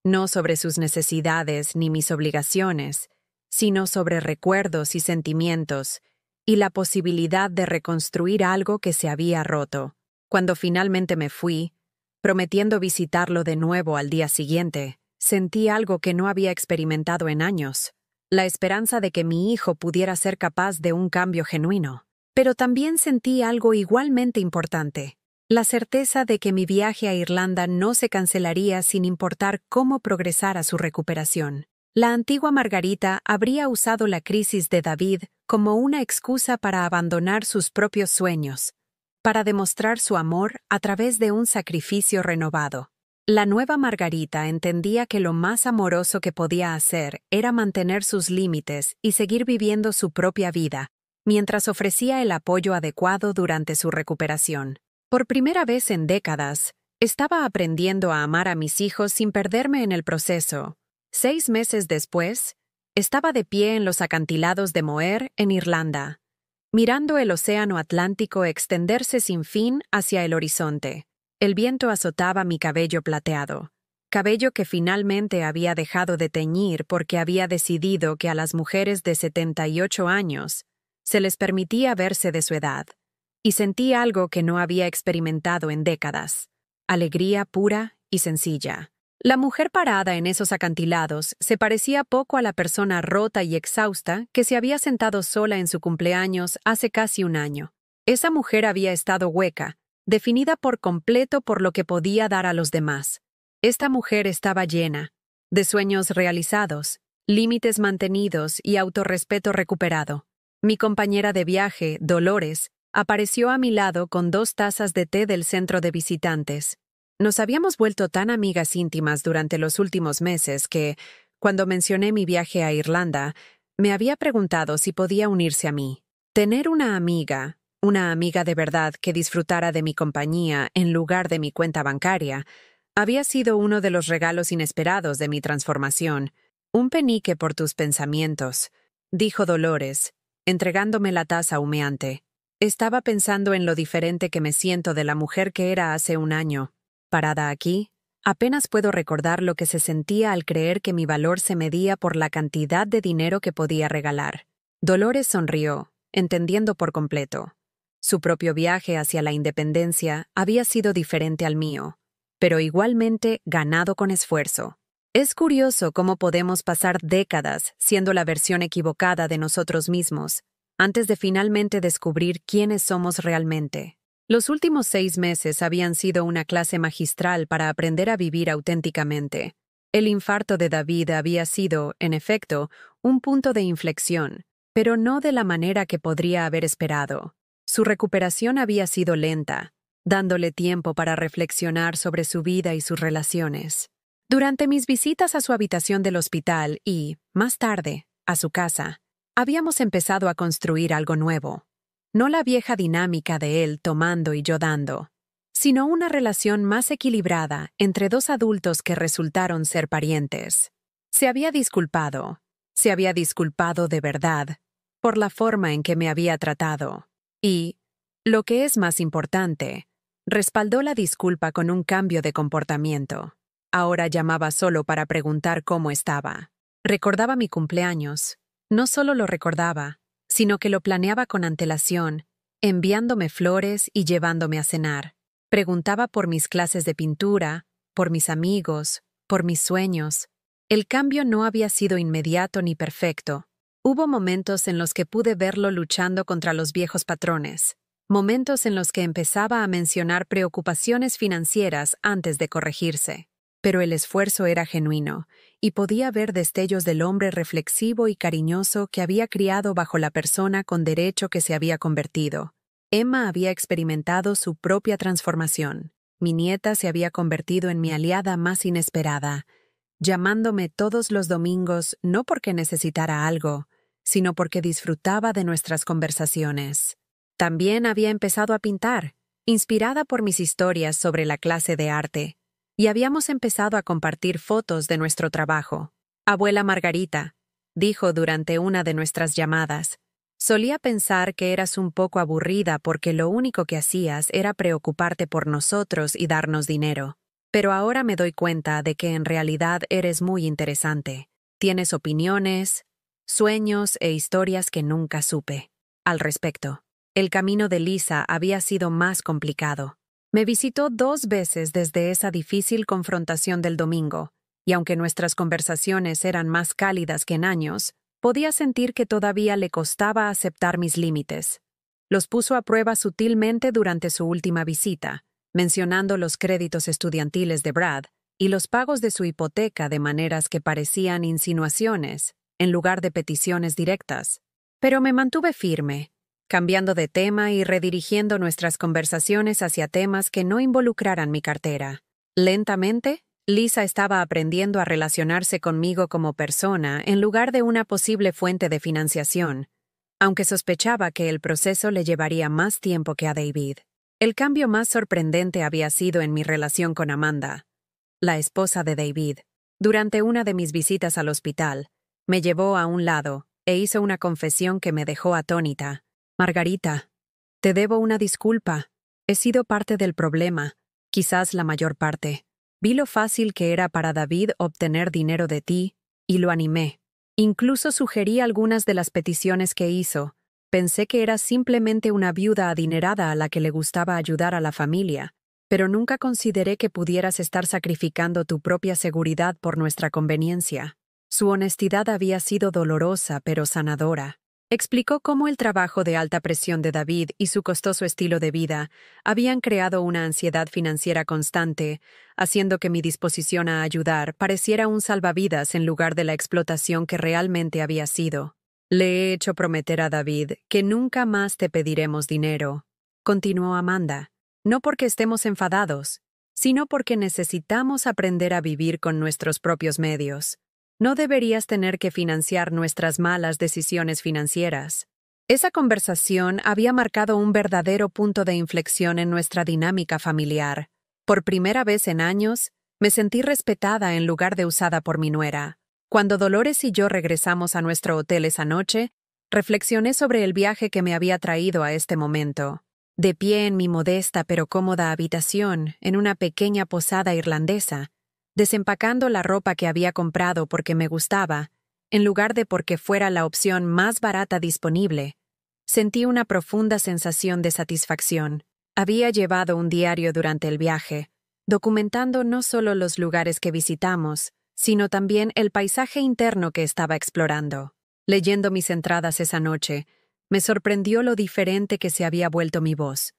No sobre sus necesidades ni mis obligaciones, sino sobre recuerdos y sentimientos, y la posibilidad de reconstruir algo que se había roto. Cuando finalmente me fui, prometiendo visitarlo de nuevo al día siguiente, sentí algo que no había experimentado en años, la esperanza de que mi hijo pudiera ser capaz de un cambio genuino. Pero también sentí algo igualmente importante, la certeza de que mi viaje a Irlanda no se cancelaría sin importar cómo progresara su recuperación. La antigua Margarita habría usado la crisis de David como una excusa para abandonar sus propios sueños, para demostrar su amor a través de un sacrificio renovado. La nueva Margarita entendía que lo más amoroso que podía hacer era mantener sus límites y seguir viviendo su propia vida, mientras ofrecía el apoyo adecuado durante su recuperación. Por primera vez en décadas, estaba aprendiendo a amar a mis hijos sin perderme en el proceso. 6 meses después, estaba de pie en los acantilados de Moher, en Irlanda, mirando el océano Atlántico extenderse sin fin hacia el horizonte. El viento azotaba mi cabello plateado, cabello que finalmente había dejado de teñir porque había decidido que a las mujeres de 78 años se les permitía verse de su edad, y sentí algo que no había experimentado en décadas: alegría pura y sencilla. La mujer parada en esos acantilados se parecía poco a la persona rota y exhausta que se había sentado sola en su cumpleaños hace casi un año. Esa mujer había estado hueca, definida por completo por lo que podía dar a los demás. Esta mujer estaba llena de sueños realizados, límites mantenidos y autorrespeto recuperado. Mi compañera de viaje, Dolores, apareció a mi lado con 2 tazas de té del centro de visitantes. Nos habíamos vuelto tan amigas íntimas durante los últimos meses que, cuando mencioné mi viaje a Irlanda, me había preguntado si podía unirse a mí. Tener una amiga de verdad que disfrutara de mi compañía en lugar de mi cuenta bancaria, había sido uno de los regalos inesperados de mi transformación. «Un penique por tus pensamientos», dijo Dolores, entregándome la taza humeante. Estaba pensando en lo diferente que me siento de la mujer que era hace un año. Parada aquí, apenas puedo recordar lo que se sentía al creer que mi valor se medía por la cantidad de dinero que podía regalar. Dolores sonrió, entendiendo por completo. Su propio viaje hacia la independencia había sido diferente al mío, pero igualmente ganado con esfuerzo. Es curioso cómo podemos pasar décadas siendo la versión equivocada de nosotros mismos, antes de finalmente descubrir quiénes somos realmente. Los últimos 6 meses habían sido una clase magistral para aprender a vivir auténticamente. El infarto de David había sido, en efecto, un punto de inflexión, pero no de la manera que podría haber esperado. Su recuperación había sido lenta, dándole tiempo para reflexionar sobre su vida y sus relaciones. Durante mis visitas a su habitación del hospital y, más tarde, a su casa, habíamos empezado a construir algo nuevo. No la vieja dinámica de él tomando y yo dando, sino una relación más equilibrada entre dos adultos que resultaron ser parientes. Se había disculpado de verdad, por la forma en que me había tratado. Y, lo que es más importante, respaldó la disculpa con un cambio de comportamiento. Ahora llamaba solo para preguntar cómo estaba. Recordaba mi cumpleaños. No solo lo recordaba, sino que lo planeaba con antelación, enviándome flores y llevándome a cenar. Preguntaba por mis clases de pintura, por mis amigos, por mis sueños. El cambio no había sido inmediato ni perfecto. Hubo momentos en los que pude verlo luchando contra los viejos patrones, momentos en los que empezaba a mencionar preocupaciones financieras antes de corregirse. Pero el esfuerzo era genuino, y podía ver destellos del hombre reflexivo y cariñoso que había criado bajo la persona con derecho que se había convertido. Emma había experimentado su propia transformación. Mi nieta se había convertido en mi aliada más inesperada, llamándome todos los domingos no porque necesitara algo, sino porque disfrutaba de nuestras conversaciones. También había empezado a pintar, inspirada por mis historias sobre la clase de arte, y habíamos empezado a compartir fotos de nuestro trabajo. Abuela Margarita, dijo durante una de nuestras llamadas, solía pensar que eras un poco aburrida porque lo único que hacías era preocuparte por nosotros y darnos dinero. Pero ahora me doy cuenta de que en realidad eres muy interesante. Tienes opiniones, sueños e historias que nunca supe. Al respecto, el camino de Lisa había sido más complicado. Me visitó 2 veces desde esa difícil confrontación del domingo, y aunque nuestras conversaciones eran más cálidas que en años, podía sentir que todavía le costaba aceptar mis límites. Los puso a prueba sutilmente durante su última visita, mencionando los créditos estudiantiles de Brad y los pagos de su hipoteca de maneras que parecían insinuaciones, en lugar de peticiones directas. Pero me mantuve firme, cambiando de tema y redirigiendo nuestras conversaciones hacia temas que no involucraran mi cartera. Lentamente, Lisa estaba aprendiendo a relacionarse conmigo como persona en lugar de una posible fuente de financiación, aunque sospechaba que el proceso le llevaría más tiempo que a David. El cambio más sorprendente había sido en mi relación con Amanda, la esposa de David. Durante una de mis visitas al hospital, me llevó a un lado e hizo una confesión que me dejó atónita. Margarita, te debo una disculpa. He sido parte del problema, quizás la mayor parte. Vi lo fácil que era para David obtener dinero de ti, y lo animé. Incluso sugerí algunas de las peticiones que hizo. Pensé que eras simplemente una viuda adinerada a la que le gustaba ayudar a la familia, pero nunca consideré que pudieras estar sacrificando tu propia seguridad por nuestra conveniencia. Su honestidad había sido dolorosa pero sanadora. Explicó cómo el trabajo de alta presión de David y su costoso estilo de vida habían creado una ansiedad financiera constante, haciendo que mi disposición a ayudar pareciera un salvavidas en lugar de la explotación que realmente había sido. Le he hecho prometer a David que nunca más te pediremos dinero, continuó Amanda, no porque estemos enfadados, sino porque necesitamos aprender a vivir con nuestros propios medios. No deberías tener que financiar nuestras malas decisiones financieras. Esa conversación había marcado un verdadero punto de inflexión en nuestra dinámica familiar. Por primera vez en años, me sentí respetada en lugar de usada por mi nuera. Cuando Dolores y yo regresamos a nuestro hotel esa noche, reflexioné sobre el viaje que me había traído a este momento. De pie en mi modesta pero cómoda habitación, en una pequeña posada irlandesa, desempacando la ropa que había comprado porque me gustaba, en lugar de porque fuera la opción más barata disponible, sentí una profunda sensación de satisfacción. Había llevado un diario durante el viaje, documentando no solo los lugares que visitamos, sino también el paisaje interno que estaba explorando. Leyendo mis entradas esa noche, me sorprendió lo diferente que se había vuelto mi voz.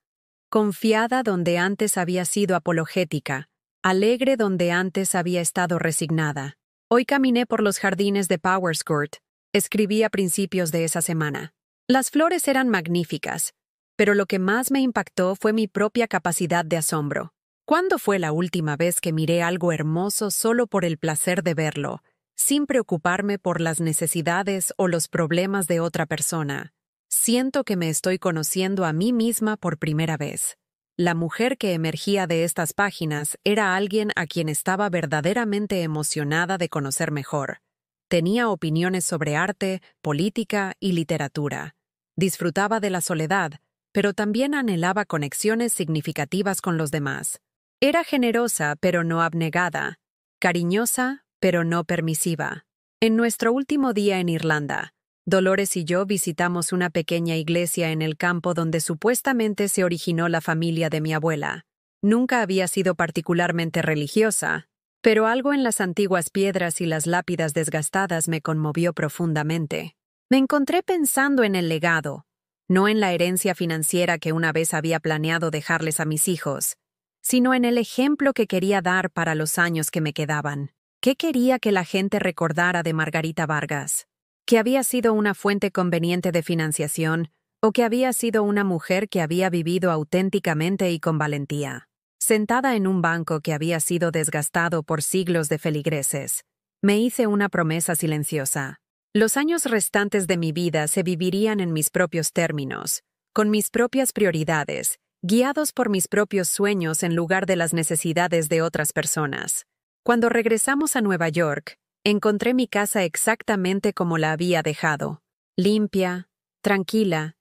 Confiada donde antes había sido apologética, alegre donde antes había estado resignada. Hoy caminé por los jardines de Powerscourt, escribí a principios de esa semana. Las flores eran magníficas, pero lo que más me impactó fue mi propia capacidad de asombro. ¿Cuándo fue la última vez que miré algo hermoso solo por el placer de verlo, sin preocuparme por las necesidades o los problemas de otra persona? Siento que me estoy conociendo a mí misma por primera vez. La mujer que emergía de estas páginas era alguien a quien estaba verdaderamente emocionada de conocer mejor. Tenía opiniones sobre arte, política y literatura. Disfrutaba de la soledad, pero también anhelaba conexiones significativas con los demás. Era generosa, pero no abnegada. Cariñosa, pero no permisiva. En nuestro último día en Irlanda, Dolores y yo visitamos una pequeña iglesia en el campo donde supuestamente se originó la familia de mi abuela. Nunca había sido particularmente religiosa, pero algo en las antiguas piedras y las lápidas desgastadas me conmovió profundamente. Me encontré pensando en el legado, no en la herencia financiera que una vez había planeado dejarles a mis hijos, sino en el ejemplo que quería dar para los años que me quedaban. ¿Qué quería que la gente recordara de Margarita Vargas? ¿Que había sido una fuente conveniente de financiación o que había sido una mujer que había vivido auténticamente y con valentía? Sentada en un banco que había sido desgastado por siglos de feligreses, me hice una promesa silenciosa. Los años restantes de mi vida se vivirían en mis propios términos, con mis propias prioridades, guiados por mis propios sueños en lugar de las necesidades de otras personas. Cuando regresamos a Nueva York, encontré mi casa exactamente como la había dejado, limpia, tranquila,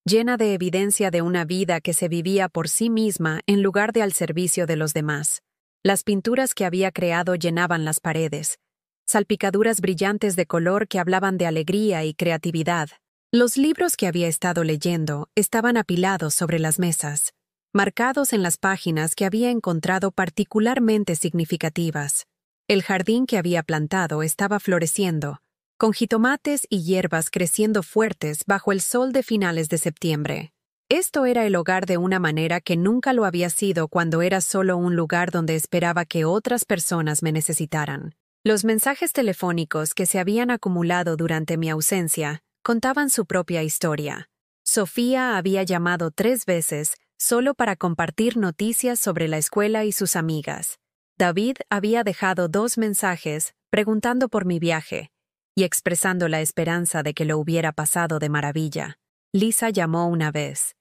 llena de evidencia de una vida que se vivía por sí misma en lugar de al servicio de los demás. Las pinturas que había creado llenaban las paredes, salpicaduras brillantes de color que hablaban de alegría y creatividad. Los libros que había estado leyendo estaban apilados sobre las mesas, marcados en las páginas que había encontrado particularmente significativas. El jardín que había plantado estaba floreciendo, con jitomates y hierbas creciendo fuertes bajo el sol de finales de septiembre. Esto era el hogar de una manera que nunca lo había sido cuando era solo un lugar donde esperaba que otras personas me necesitaran. Los mensajes telefónicos que se habían acumulado durante mi ausencia contaban su propia historia. Sofía había llamado 3 veces solo para compartir noticias sobre la escuela y sus amigas. David había dejado 2 mensajes preguntando por mi viaje y expresando la esperanza de que lo hubiera pasado de maravilla. Lisa llamó una vez,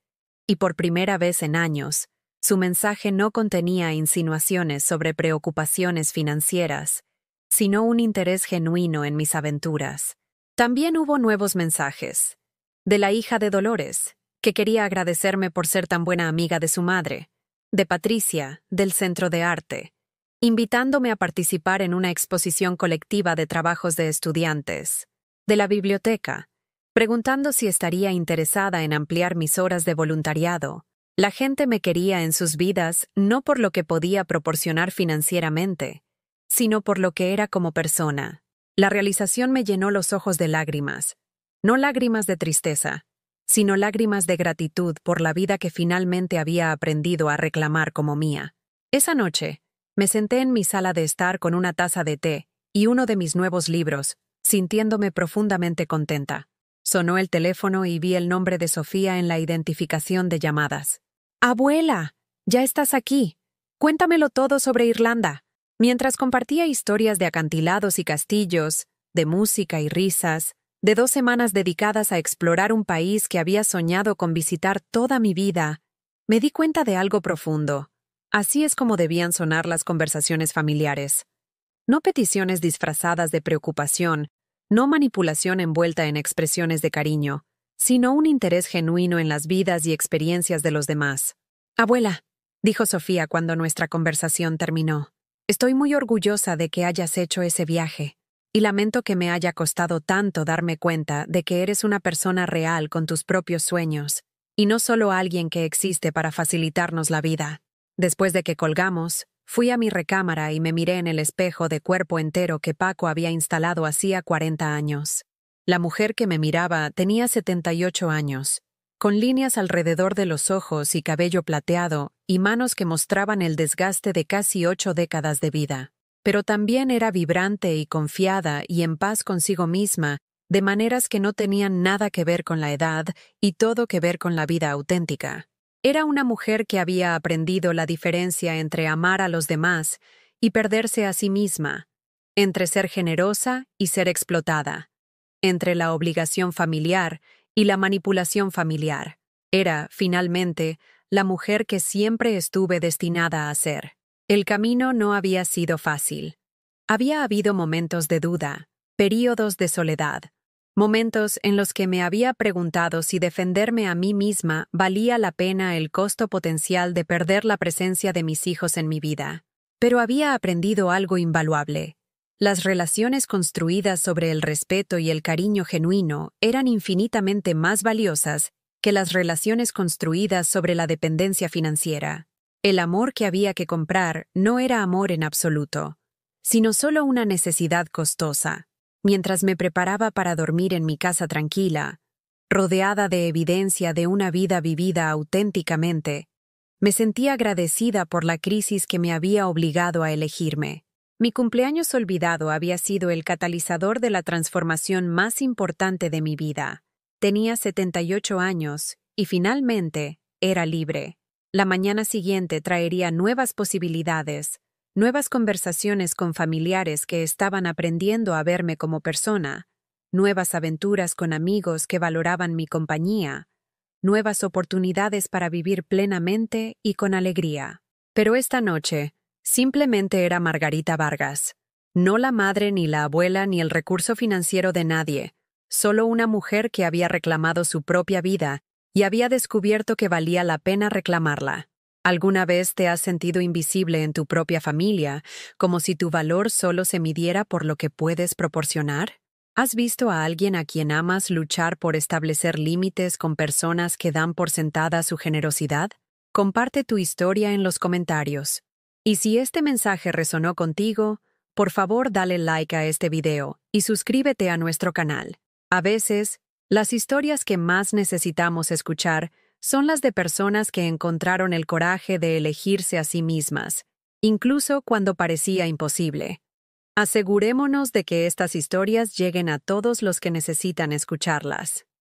y por primera vez en años, su mensaje no contenía insinuaciones sobre preocupaciones financieras, sino un interés genuino en mis aventuras. También hubo nuevos mensajes, de la hija de Dolores, que quería agradecerme por ser tan buena amiga de su madre, de Patricia, del Centro de Arte, invitándome a participar en una exposición colectiva de trabajos de estudiantes, de la biblioteca, preguntando si estaría interesada en ampliar mis horas de voluntariado. La gente me quería en sus vidas no por lo que podía proporcionar financieramente, sino por lo que era como persona. La realización me llenó los ojos de lágrimas, no lágrimas de tristeza, sino lágrimas de gratitud por la vida que finalmente había aprendido a reclamar como mía. Esa noche, me senté en mi sala de estar con una taza de té y uno de mis nuevos libros, sintiéndome profundamente contenta. Sonó el teléfono y vi el nombre de Sofía en la identificación de llamadas. «Abuela, ya estás aquí. Cuéntamelo todo sobre Irlanda». Mientras compartía historias de acantilados y castillos, de música y risas, de 2 semanas dedicadas a explorar un país que había soñado con visitar toda mi vida, me di cuenta de algo profundo. Así es como debían sonar las conversaciones familiares. No peticiones disfrazadas de preocupación, no manipulación envuelta en expresiones de cariño, sino un interés genuino en las vidas y experiencias de los demás. «Abuela», dijo Sofía cuando nuestra conversación terminó, «estoy muy orgullosa de que hayas hecho ese viaje, y lamento que me haya costado tanto darme cuenta de que eres una persona real con tus propios sueños, y no solo alguien que existe para facilitarnos la vida». Después de que colgamos, fui a mi recámara y me miré en el espejo de cuerpo entero que Paco había instalado hacía 40 años. La mujer que me miraba tenía 78 años, con líneas alrededor de los ojos y cabello plateado y manos que mostraban el desgaste de casi 8 décadas de vida. Pero también era vibrante y confiada y en paz consigo misma, de maneras que no tenían nada que ver con la edad y todo que ver con la vida auténtica. Era una mujer que había aprendido la diferencia entre amar a los demás y perderse a sí misma, entre ser generosa y ser explotada, entre la obligación familiar Y la manipulación familiar. Era, finalmente, la mujer que siempre estuve destinada a ser. El camino no había sido fácil. Había habido momentos de duda, períodos de soledad, momentos en los que me había preguntado si defenderme a mí misma valía la pena el costo potencial de perder la presencia de mis hijos en mi vida. Pero había aprendido algo invaluable. Las relaciones construidas sobre el respeto y el cariño genuino eran infinitamente más valiosas que las relaciones construidas sobre la dependencia financiera. El amor que había que comprar no era amor en absoluto, sino solo una necesidad costosa. Mientras me preparaba para dormir en mi casa tranquila, rodeada de evidencia de una vida vivida auténticamente, me sentía agradecida por la crisis que me había obligado a elegirme. Mi cumpleaños olvidado había sido el catalizador de la transformación más importante de mi vida. Tenía 78 años y finalmente era libre. La mañana siguiente traería nuevas posibilidades, nuevas conversaciones con familiares que estaban aprendiendo a verme como persona, nuevas aventuras con amigos que valoraban mi compañía, nuevas oportunidades para vivir plenamente y con alegría. Pero esta noche, simplemente era Margarita Vargas, no la madre ni la abuela ni el recurso financiero de nadie, solo una mujer que había reclamado su propia vida y había descubierto que valía la pena reclamarla. ¿Alguna vez te has sentido invisible en tu propia familia, como si tu valor solo se midiera por lo que puedes proporcionar? ¿Has visto a alguien a quien amas luchar por establecer límites con personas que dan por sentada su generosidad? Comparte tu historia en los comentarios. Y si este mensaje resonó contigo, por favor dale like a este video y suscríbete a nuestro canal. A veces, las historias que más necesitamos escuchar son las de personas que encontraron el coraje de elegirse a sí mismas, incluso cuando parecía imposible. Asegurémonos de que estas historias lleguen a todos los que necesitan escucharlas.